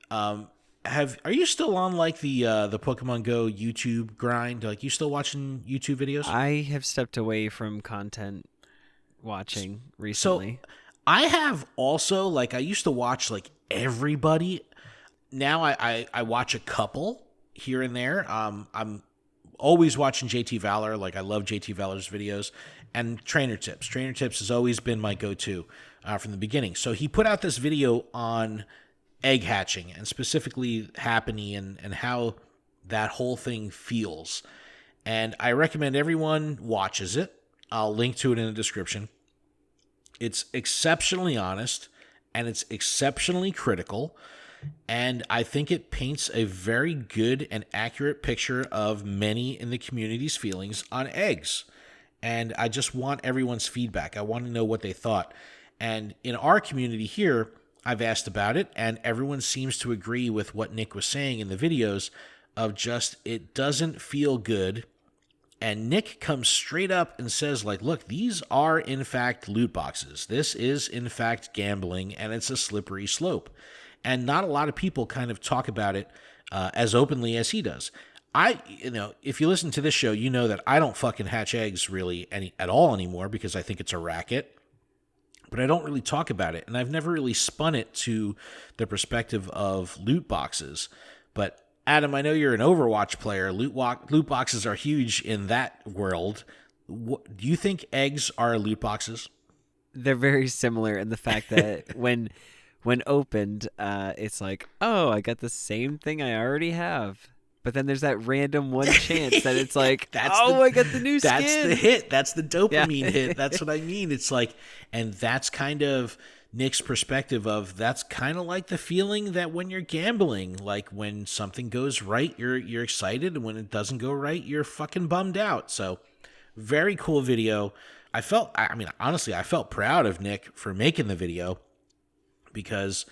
Are you still on like the Pokemon Go YouTube grind? Like, you still watching YouTube videos? I have stepped away from content watching recently. So I have also, like, I used to watch like everybody. Now I watch a couple here and there. I'm always watching JT Valor. Like, I love JT Valor's videos. And Trainer Tips. Trainer Tips has always been my go-to from the beginning. So he put out this video on egg hatching and specifically Happiny and how that whole thing feels. And I recommend everyone watches it. I'll link to it in the description. It's exceptionally honest and it's exceptionally critical. And I think it paints a very good and accurate picture of many in the community's feelings on eggs. And I just want everyone's feedback. I want to know what they thought. And in our community here, I've asked about it, and everyone seems to agree with what Nick was saying in the videos of just, it doesn't feel good. And Nick comes straight up and says, like, look, these are, in fact, loot boxes. This is, in fact, gambling, and it's a slippery slope. And not a lot of people kind of talk about it as openly as he does. If you listen to this show, you know that I don't fucking hatch eggs really at all anymore because I think it's a racket. But I don't really talk about it, and I've never really spun it to the perspective of loot boxes. But Adam, I know you're an Overwatch player. Loot boxes are huge in that world. Do you think eggs are loot boxes? They're very similar in the fact that when opened, it's like, oh, I got the same thing I already have. But then there's that random one chance that it's like, I got the new skin. That's the hit. That's the dopamine Yeah. hit. That's what I mean. It's like, and that's kind of Nick's perspective of that's kind of like the feeling that when you're gambling, like when something goes right, you're excited, and when it doesn't go right, you're fucking bummed out. So very cool video. Honestly, I felt proud of Nick for making the video because,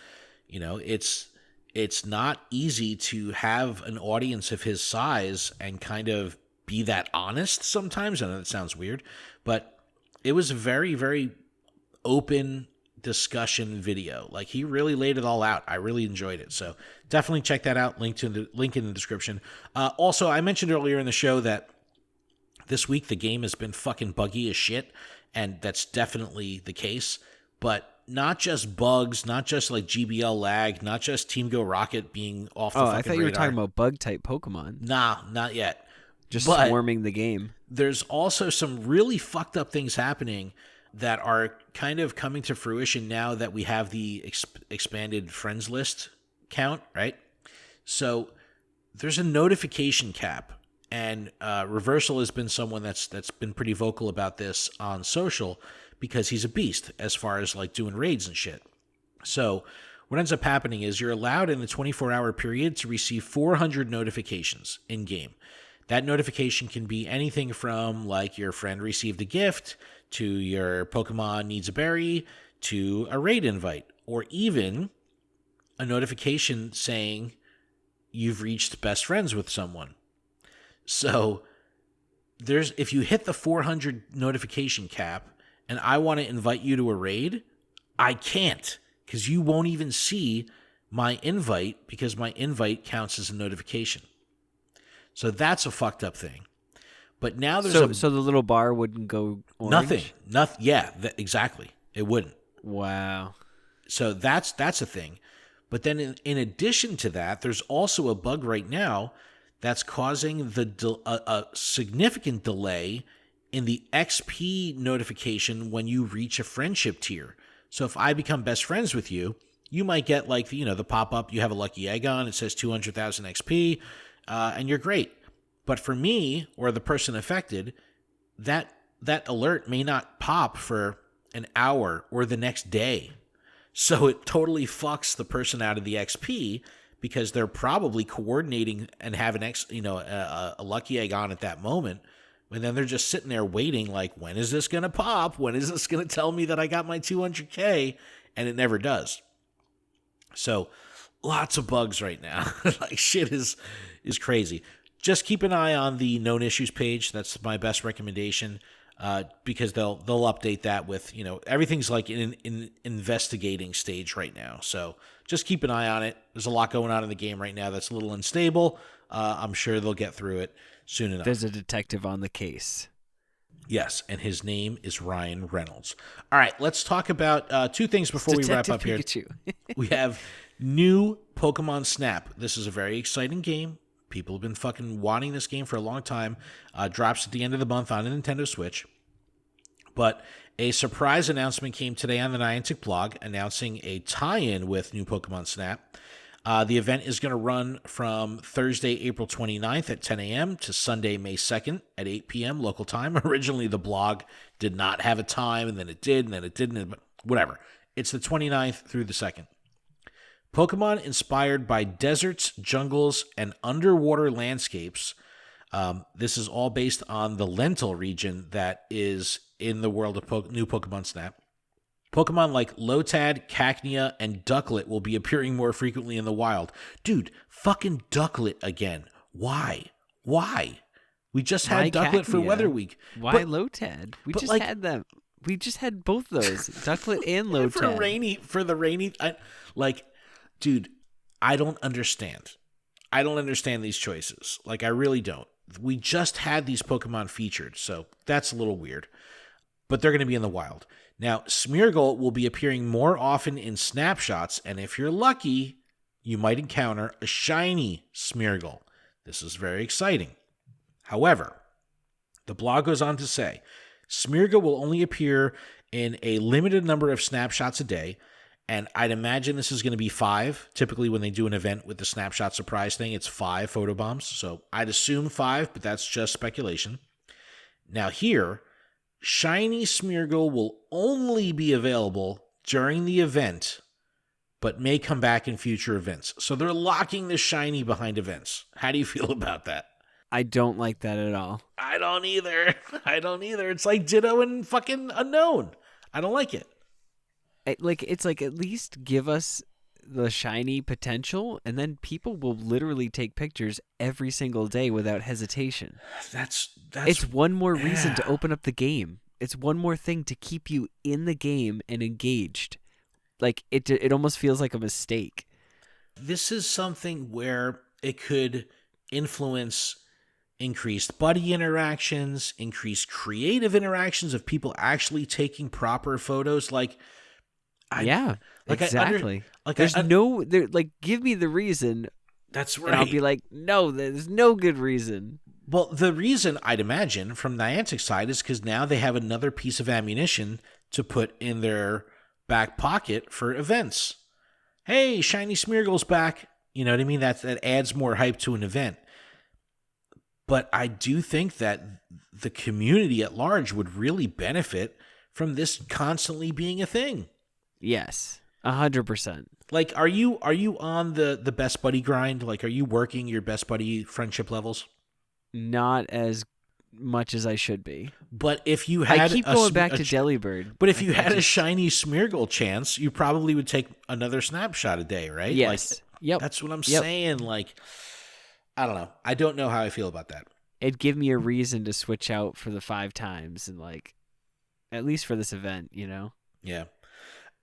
it's not easy to have an audience of his size and kind of be that honest sometimes. I know that sounds weird, but it was a very, very open discussion video. Like, he really laid it all out. I really enjoyed it. So definitely check that out. Link in the description. Also, I mentioned earlier in the show that this week the game has been fucking buggy as shit, and that's definitely the case. But not just bugs, not just like GBL lag, not just Team Go Rocket being off the fucking radar. I thought you were talking about bug-type Pokemon. Nah, not yet. Just swarming the game. There's also some really fucked up things happening that are kind of coming to fruition now that we have the expanded friends list count, right? So there's a notification cap, and Reversal has been someone that's been pretty vocal about this on social, because he's a beast as far as like doing raids and shit. So what ends up happening is you're allowed in the 24-hour period to receive 400 notifications in game. That notification can be anything from like your friend received a gift, to your Pokemon needs a berry, to a raid invite, or even a notification saying you've reached best friends with someone. So if you hit the 400 notification cap and I want to invite you to a raid, I can't, because you won't even see my invite, because my invite counts as a notification. So that's a fucked up thing. But now there's so the little bar wouldn't go orange? Nothing. Yeah, exactly. It wouldn't. Wow. So that's a thing. But then in addition to that, there's also a bug right now that's causing a significant delay in the XP notification when you reach a friendship tier. So if I become best friends with you, you might get like the pop-up, you have a lucky egg on, it says 200,000 XP, and you're great. But for me, or the person affected, that alert may not pop for an hour or the next day. So it totally fucks the person out of the XP, because they're probably coordinating and have a lucky egg on at that moment. And then they're just sitting there waiting like, when is this going to pop? When is this going to tell me that I got my 200K? And it never does. So lots of bugs right now. Like, shit is crazy. Just keep an eye on the known issues page. That's my best recommendation, because they'll update that with, everything's like in an investigating stage right now. So just keep an eye on it. There's a lot going on in the game right now that's a little unstable. I'm sure they'll get through it soon enough. There's a detective on the case. Yes, and his name is Ryan Reynolds. All right, let's talk about two things before we wrap up Pikachu. here. We have new Pokémon Snap. This is a very exciting game. People have been fucking wanting this game for a long time. Drops at the end of the month on a Nintendo Switch. But a surprise announcement came today on the Niantic blog announcing a tie-in with new Pokémon Snap. The event is going to run from Thursday, April 29th at 10 a.m. to Sunday, May 2nd at 8 p.m. local time. Originally, the blog did not have a time, and then it did, and then it didn't. But whatever. It's the 29th through the 2nd. Pokemon inspired by deserts, jungles, and underwater landscapes. This is all based on the Lentil region that is in the world of new Pokemon Snap. Pokemon like Lotad, Cacnea, and Ducklet will be appearing more frequently in the wild. Dude, fucking Ducklet again. Why? We just had Ducklet for Weather Week. Why Lotad? We just had them. We just had both those, Ducklet and Lotad. For the rainy, dude, I don't understand. I don't understand these choices. Like, I really don't. We just had these Pokemon featured, so that's a little weird. But they're going to be in the wild. Now, Smeargle will be appearing more often in snapshots, and if you're lucky, you might encounter a shiny Smeargle. This is very exciting. However, The blog goes on to say, Smeargle will only appear in a limited number of snapshots a day, and I'd imagine this is going to be 5. Typically, when they do an event with the snapshot surprise thing, it's 5 photobombs. So I'd assume 5, but that's just speculation. Now here, Shiny Smeargle will only be available during the event, but may come back in future events. So they're locking the Shiny behind events. How do you feel about that? I don't like that at all. I don't either. It's like Ditto and fucking Unknown. I don't like it. It's like at least give us the shiny potential, and then people will literally take pictures every single day without hesitation. It's one more reason to open up the game. It's one more thing to keep you in the game and engaged. Like it almost feels like a mistake. This is something where it could influence increased buddy interactions, increased creative interactions of people actually taking proper photos. Exactly. Give me the reason. That's right. And I'll be like, no, there's no good reason. Well, the reason, I'd imagine, from Niantic's side is because now they have another piece of ammunition to put in their back pocket for events. Hey, Shiny Smeargle's back. You know what I mean? That adds more hype to an event. But I do think that the community at large would really benefit from this constantly being a thing. Yes, 100%. Like, are you on the best buddy grind? Like, are you working your best buddy friendship levels? Not as much as I should be. But if you had, I keep going back to Delibird. But if you had a Shiny Smeargle chance, you probably would take another snapshot a day, right? Yes. Yep. That's what I'm saying. Like, I don't know. I don't know how I feel about that. It'd give me a reason to switch out for the 5 times, and like, at least for this event, you know? Yeah.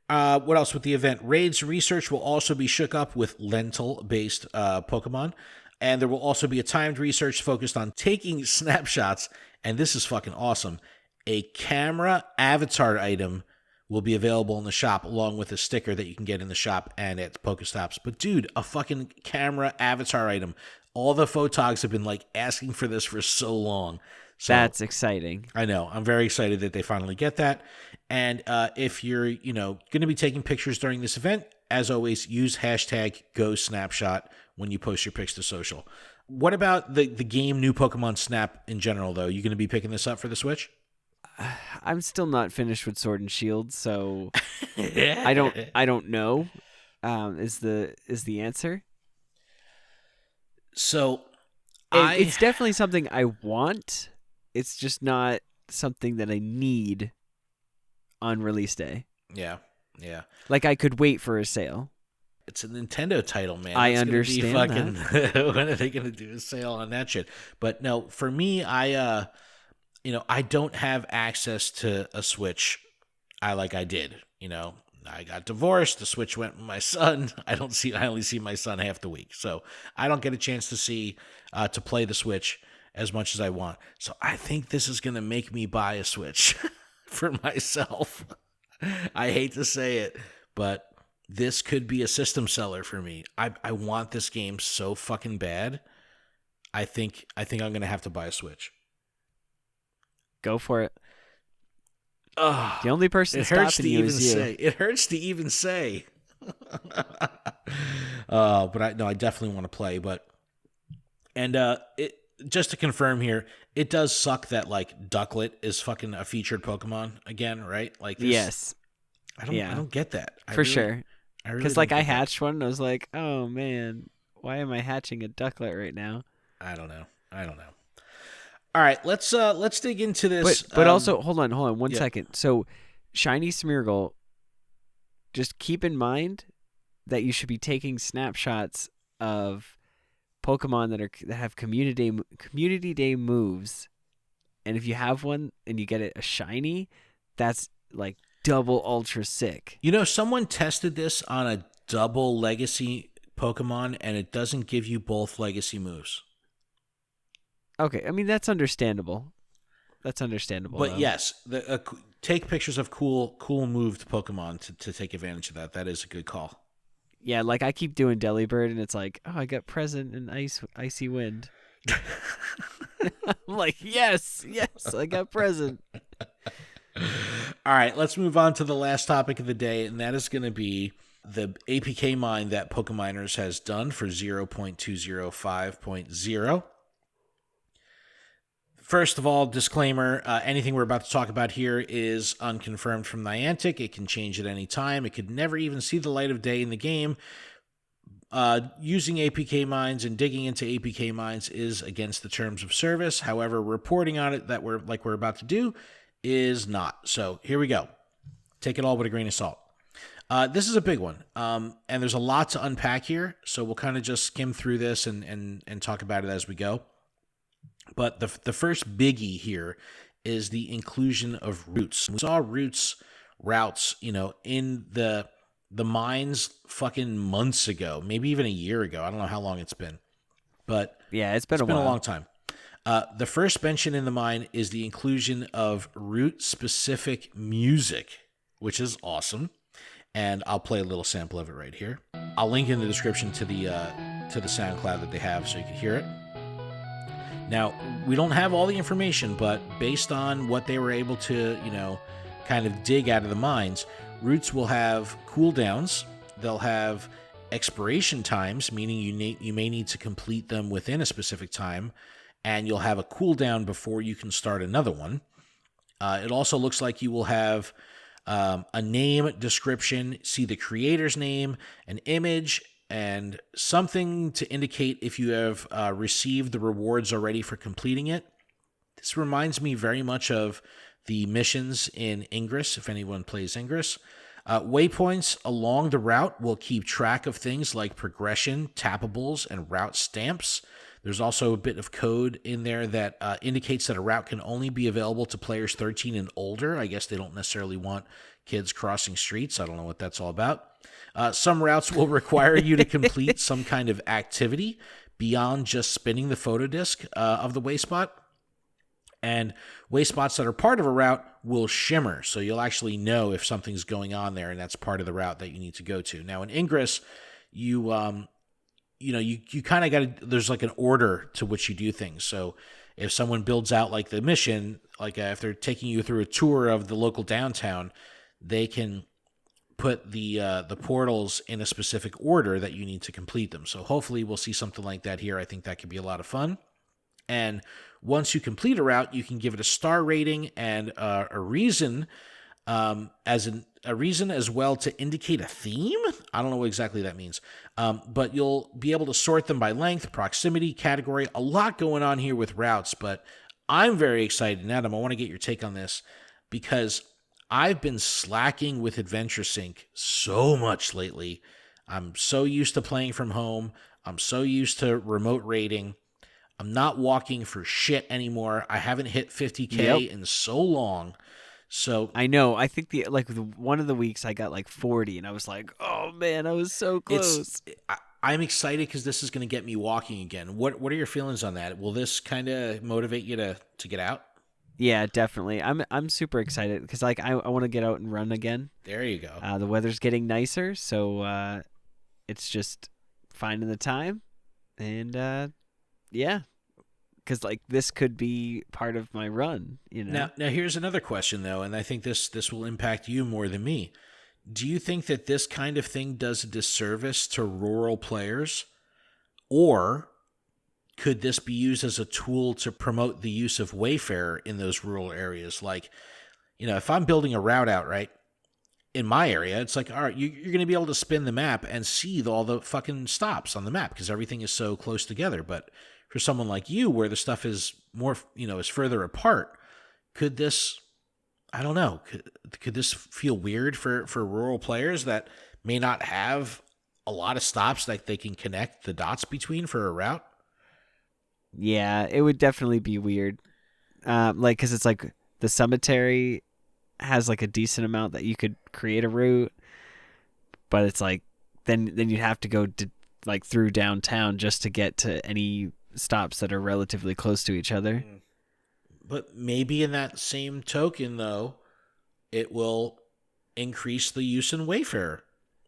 What else with the event? Raids research will also be shook up with lentil-based Pokemon, and there will also be a timed research focused on taking snapshots, and this is fucking awesome. A camera avatar item will be available in the shop, along with a sticker that you can get in the shop and at PokéStops. But dude, a fucking camera avatar item. All the photogs have been like asking for this for so long. So, that's exciting. I know. I'm very excited that they finally get that. And if you're, going to be taking pictures during this event, as always, use hashtag #GoSnapshot when you post your pics to social. What about the game New Pokemon Snap in general, though? You going to be picking this up for the Switch? I'm still not finished with Sword and Shield, so I don't know. Is the answer? So it's definitely something I want. It's just not something that I need on release day. Yeah. Like, I could wait for a sale. It's a Nintendo title, man. I understand that. When are they going to do a sale on that shit? But no, for me, I don't have access to a Switch. I did. I got divorced. The Switch went with my son. I only see my son half the week, so I don't get a chance to play the Switch as much as I want. So I think this is going to make me buy a Switch for myself. I hate to say it, but this could be a system seller for me. I want this game so fucking bad. I think I'm going to have to buy a Switch. Go for it. The only person stopping you is you. It hurts to even say. But I definitely want to play. Just to confirm here, it does suck that like Ducklet is fucking a featured Pokemon again, right? Like this, yes, I don't get that sure. Because I hatched one, and I was like, oh man, why am I hatching a Ducklet right now? I don't know. All right, let's dig into this. But also, hold on one second. So, Shiny Smeargle, just keep in mind that you should be taking snapshots of Pokemon that have community day moves, and if you have one and you get it a shiny, that's like double ultra sick. Someone tested this on a double legacy Pokemon, and it doesn't give you both legacy moves. Okay, I mean that's understandable. But though. Yes, take pictures of cool moved Pokemon to take advantage of that. That is a good call. Yeah, like I keep doing Delibird, and it's like, oh, I got Present and Icy Wind. I'm like, yes, I got present. All right, let's move on to the last topic of the day, and that is going to be the APK mine that Pokeminers has done for 0.205.0. First of all, disclaimer, anything we're about to talk about here is unconfirmed from Niantic. It can change at any time. It could never even see the light of day in the game. Using APK mines and digging into APK mines is against the terms of service. However, reporting on it that we're about to do is not. So here we go. Take it all with a grain of salt. This is a big one, and there's a lot to unpack here. So we'll kind of just skim through this and talk about it as we go. But the first biggie here is the inclusion of routes. We saw routes, in the mines fucking months ago, maybe even a year ago. I don't know how long it's been, but yeah, it's been a long time. The first mention in the mine is the inclusion of route-specific music, which is awesome. And I'll play a little sample of it right here. I'll link in the description to the SoundCloud that they have so you can hear it. Now, we don't have all the information, but based on what they were able to, kind of dig out of the mines, routes will have cooldowns. They'll have expiration times, meaning you may need to complete them within a specific time, and you'll have a cooldown before you can start another one. It also looks like you will have a name, description, see the creator's name, an image, and something to indicate if you have received the rewards already for completing it. This reminds me very much of the missions in Ingress, if anyone plays Ingress. Waypoints along the route will keep track of things like progression, tappables, and route stamps. There's also a bit of code in there that indicates that a route can only be available to players 13 and older. I guess they don't necessarily want kids crossing streets. I don't know what that's all about. Some routes will require you to complete some kind of activity beyond just spinning the photo disc of the wayspot. And wayspots that are part of a route will shimmer, so you'll actually know if something's going on there, and that's part of the route that you need to go to. Now, in Ingress, you kind of got to, there's like an order to which you do things. So if someone builds out like the mission, like if they're taking you through a tour of the local downtown, they can put the portals in a specific order that you need to complete them. So hopefully we'll see something like that here. I think that could be a lot of fun. And once you complete a route, you can give it a star rating and a reason as well to indicate a theme. I don't know what exactly that means, but you'll be able to sort them by length, proximity, category. A lot going on here with routes, but I'm very excited. And Adam, I want to get your take on this because I've been slacking with Adventure Sync so much lately. I'm so used to playing from home. I'm so used to remote raiding. I'm not walking for shit anymore. I haven't hit 50K in so long. So I know. I think one of the weeks I got like 40, and I was like, "Oh man, I was so close." I'm excited because this is going to get me walking again. What are your feelings on that? Will this kind of motivate you to get out? Yeah, definitely. I'm super excited because I want to get out and run again. There you go. The weather's getting nicer, so it's just finding the time, and yeah, because this could be part of my run. Now here's another question though, and I think this will impact you more than me. Do you think that this kind of thing does a disservice to rural players, or could this be used as a tool to promote the use of Wayfarer in those rural areas? Like, if I'm building a route out, right, in my area, it's like, all right, you're going to be able to spin the map and see all the fucking stops on the map because everything is so close together. But for someone like you, where the stuff is more, is further apart, could this, I don't know, could this feel weird for rural players that may not have a lot of stops that they can connect the dots between for a route? Yeah, it would definitely be weird. Because it's like the cemetery has like a decent amount that you could create a route, but it's like then you'd have to go through downtown just to get to any stops that are relatively close to each other. But maybe in that same token, though, it will increase the use in Wayfarer.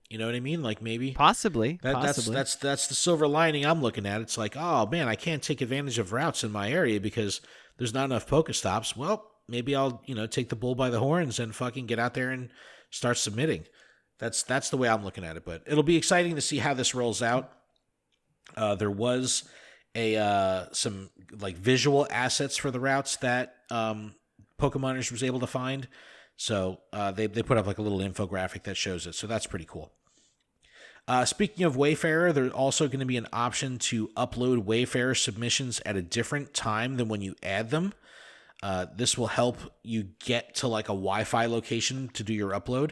You know what I mean? Like maybe Possibly. that's the silver lining I'm looking at. It's like, oh man, I can't take advantage of routes in my area because there's not enough Pokestops. Well, maybe I'll take the bull by the horns and fucking get out there and start submitting. That's the way I'm looking at it. But it'll be exciting to see how this rolls out. There was some like visual assets for the routes that Pokemoners was able to find. So they put up like a little infographic that shows it. So that's pretty cool. Speaking of Wayfarer, there's also going to be an option to upload Wayfarer submissions at a different time than when you add them. This will help you get to like a Wi-Fi location to do your upload.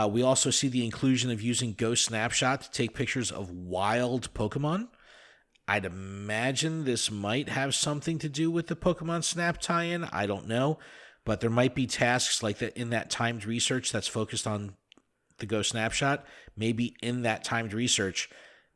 We also see the inclusion of using Ghost Snapshot to take pictures of wild Pokemon. I'd imagine this might have something to do with the Pokemon Snap tie-in. I don't know. But there might be tasks like that in that timed research that's focused on the Ghost Snapshot. Maybe in that timed research,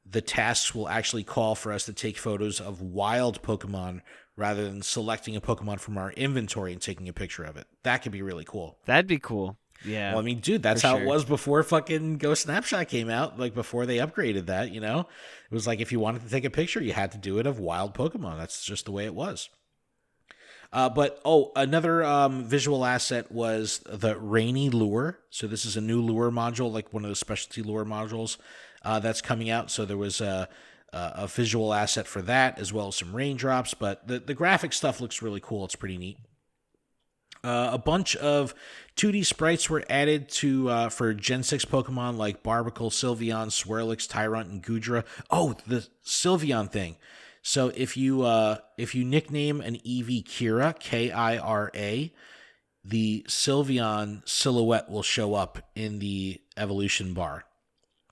the tasks will actually call for us to take photos of wild Pokemon rather than selecting a Pokemon from our inventory and taking a picture of it. That could be really cool. That'd be cool. Yeah. Well, I mean, dude, that's how it was before fucking Ghost Snapshot came out, like before they upgraded that, It was like if you wanted to take a picture, you had to do it of wild Pokemon. That's just the way it was. But another visual asset was the Rainy Lure. So this is a new lure module, like one of the specialty lure modules that's coming out. So there was a visual asset for that, as well as some raindrops. But the graphic stuff looks really cool. It's pretty neat. A bunch of 2D sprites were added to for Gen 6 Pokemon like Barbicle, Sylveon, Swirlix, Tyrant, and Goodra. Oh, the Sylveon thing. So if you nickname an EV Kira, Kira, the Sylveon silhouette will show up in the evolution bar.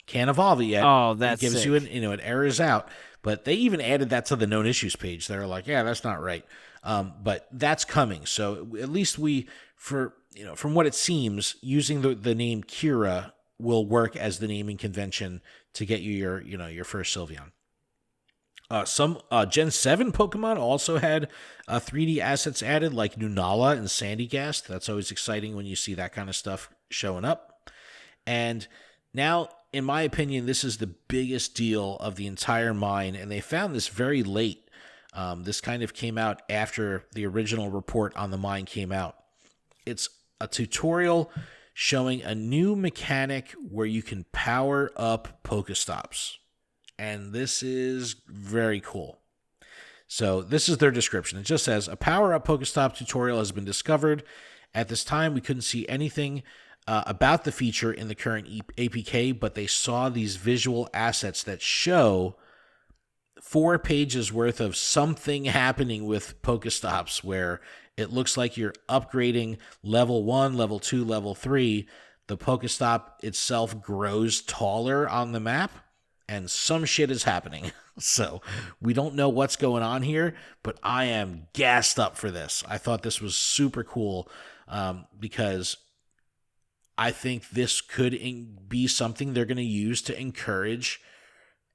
Can't evolve it yet. Oh, that's it gives sick. you it errors out. But they even added that to the known issues page. They're like, yeah, that's not right. But that's coming. So at least from what it seems, using the name Kira will work as the naming convention to get you your first Sylveon. Some Gen 7 Pokemon also had 3D assets added, like Lunala and Sandygast. That's always exciting when you see that kind of stuff showing up. And now, in my opinion, this is the biggest deal of the entire mine, and they found this very late. This kind of came out after the original report on the mine came out. It's a tutorial showing a new mechanic where you can power up Pokestops. And this is very cool. So this is their description. It just says, a power-up Pokestop tutorial has been discovered. At this time, we couldn't see anything about the feature in the current APK, but they saw these visual assets that show 4 pages worth of something happening with Pokestops, where it looks like you're upgrading level 1, level 2, level 3. The Pokestop itself grows taller on the map. And some shit is happening. So we don't know what's going on here, but I am gassed up for this. I thought this was super cool because I think this could be something they're going to use to encourage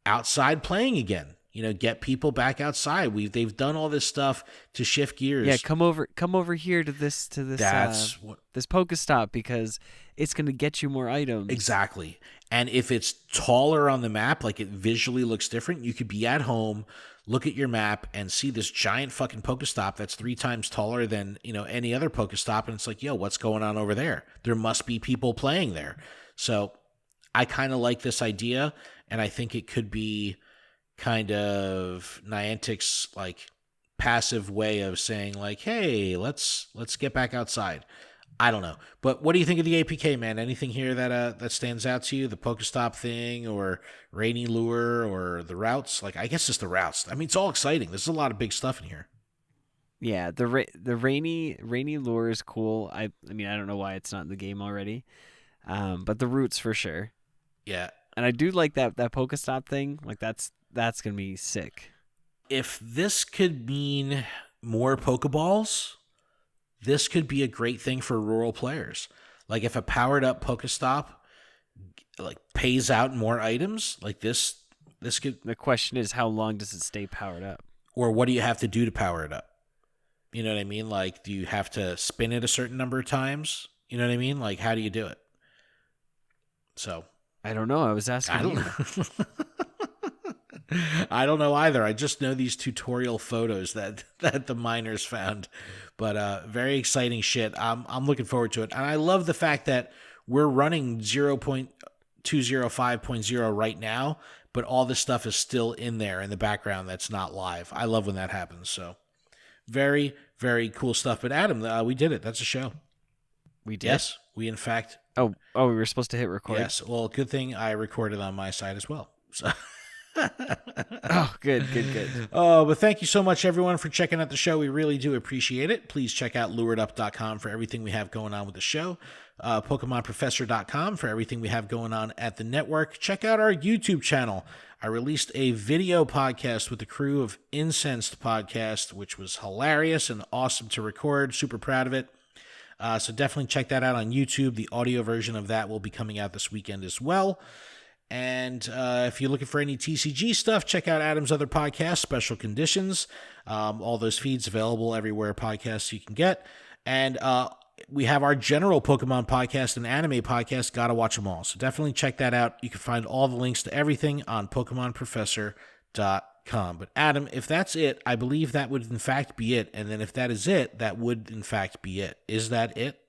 outside playing again. Get people back outside. They've done all this stuff to shift gears. Yeah, come over here to this this Pokestop because it's going to get you more items. Exactly. And if it's taller on the map, like it visually looks different, you could be at home, look at your map, and see this giant fucking Pokestop that's 3 times taller than any other Pokestop, and it's like, yo, what's going on over there? There must be people playing there. So I kind of like this idea, and I think it could be kind of Niantic's like passive way of saying like, hey, let's get back outside. I don't know. But what do you think of the APK, man? Anything here that stands out to you? The Pokestop thing or Rainy Lure or the routes? Like, I guess just the routes. I mean, it's all exciting. There's a lot of big stuff in here. Yeah, the rainy lure is cool. I mean, I don't know why it's not in the game already. But the routes for sure. Yeah. And I do like that Pokestop thing. Like that's going to be sick. If this could mean more Pokeballs, this could be a great thing for rural players. Like if a powered up Pokestop like pays out more items, like this could. The question is, how long does it stay powered up? Or what do you have to do to power it up? You know what I mean? Like, do you have to spin it a certain number of times? You know what I mean? Like, how do you do it? So I don't know. I was asking. I don't know. I don't know either. I just know these tutorial photos that the miners found, but very exciting shit. I'm looking forward to it, and I love the fact that we're running 0.205.0 right now, but all this stuff is still in there in the background that's not live. I love when that happens. So very, very cool stuff. But Adam, we did it. That's a show. We did. Yes, we in fact. Oh, we were supposed to hit record. Yes. Well, good thing I recorded on my side as well. So. Oh, good. But thank you so much, everyone, for checking out the show. We really do appreciate it. Please check out luredup.com for everything we have going on with the show. PokemonProfessor.com for everything we have going on at the network. Check out our YouTube channel. I released a video podcast with the crew of Incensed Podcast, which was hilarious and awesome to record. Super proud of it. So definitely check that out on YouTube. The audio version of that will be coming out this weekend as well. And if you're looking for any TCG stuff, check out Adam's other podcast, Special Conditions. All those feeds available everywhere podcasts you can get. And we have our general Pokemon podcast and anime podcast, Gotta Watch Them All. So definitely check that out. You can find all the links to everything on PokemonProfessor.com. But Adam, if that's it, I believe that would in fact be it. And then if that is it, that would in fact be it. Is that it?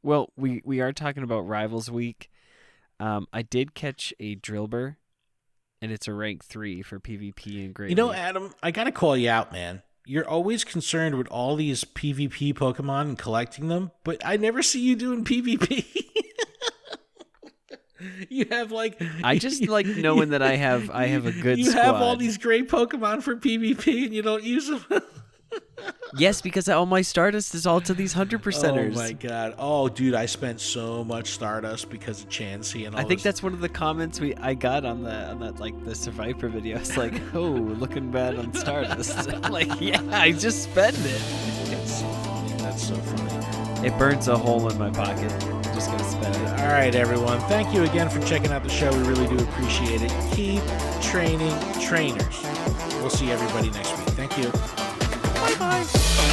Well, we are talking about Rivals Week. I did catch a Drillbur, and it's a rank 3 for PvP and Great. You know, Adam, I gotta call you out, man. You're always concerned with all these PvP Pokemon and collecting them, but I never see you doing PvP. You have I just like knowing that I have a good you squad. have all these great Pokemon for PvP and you don't use them. Yes, because all my Stardust is all to these 100%ers. Oh my god. Oh dude, I spent so much Stardust because of Chansey and all I think that's one of the comments I got on that the Survivor video. It's like, oh, looking bad on Stardust. I'm like, yeah, I just spend it. It's so funny. That's so funny. It burns a hole in my pocket. I'm just gonna spend it. All right, everyone. Thank you again for checking out the show. We really do appreciate it. Keep training trainers. We'll see everybody next week. Thank you. Bye-bye.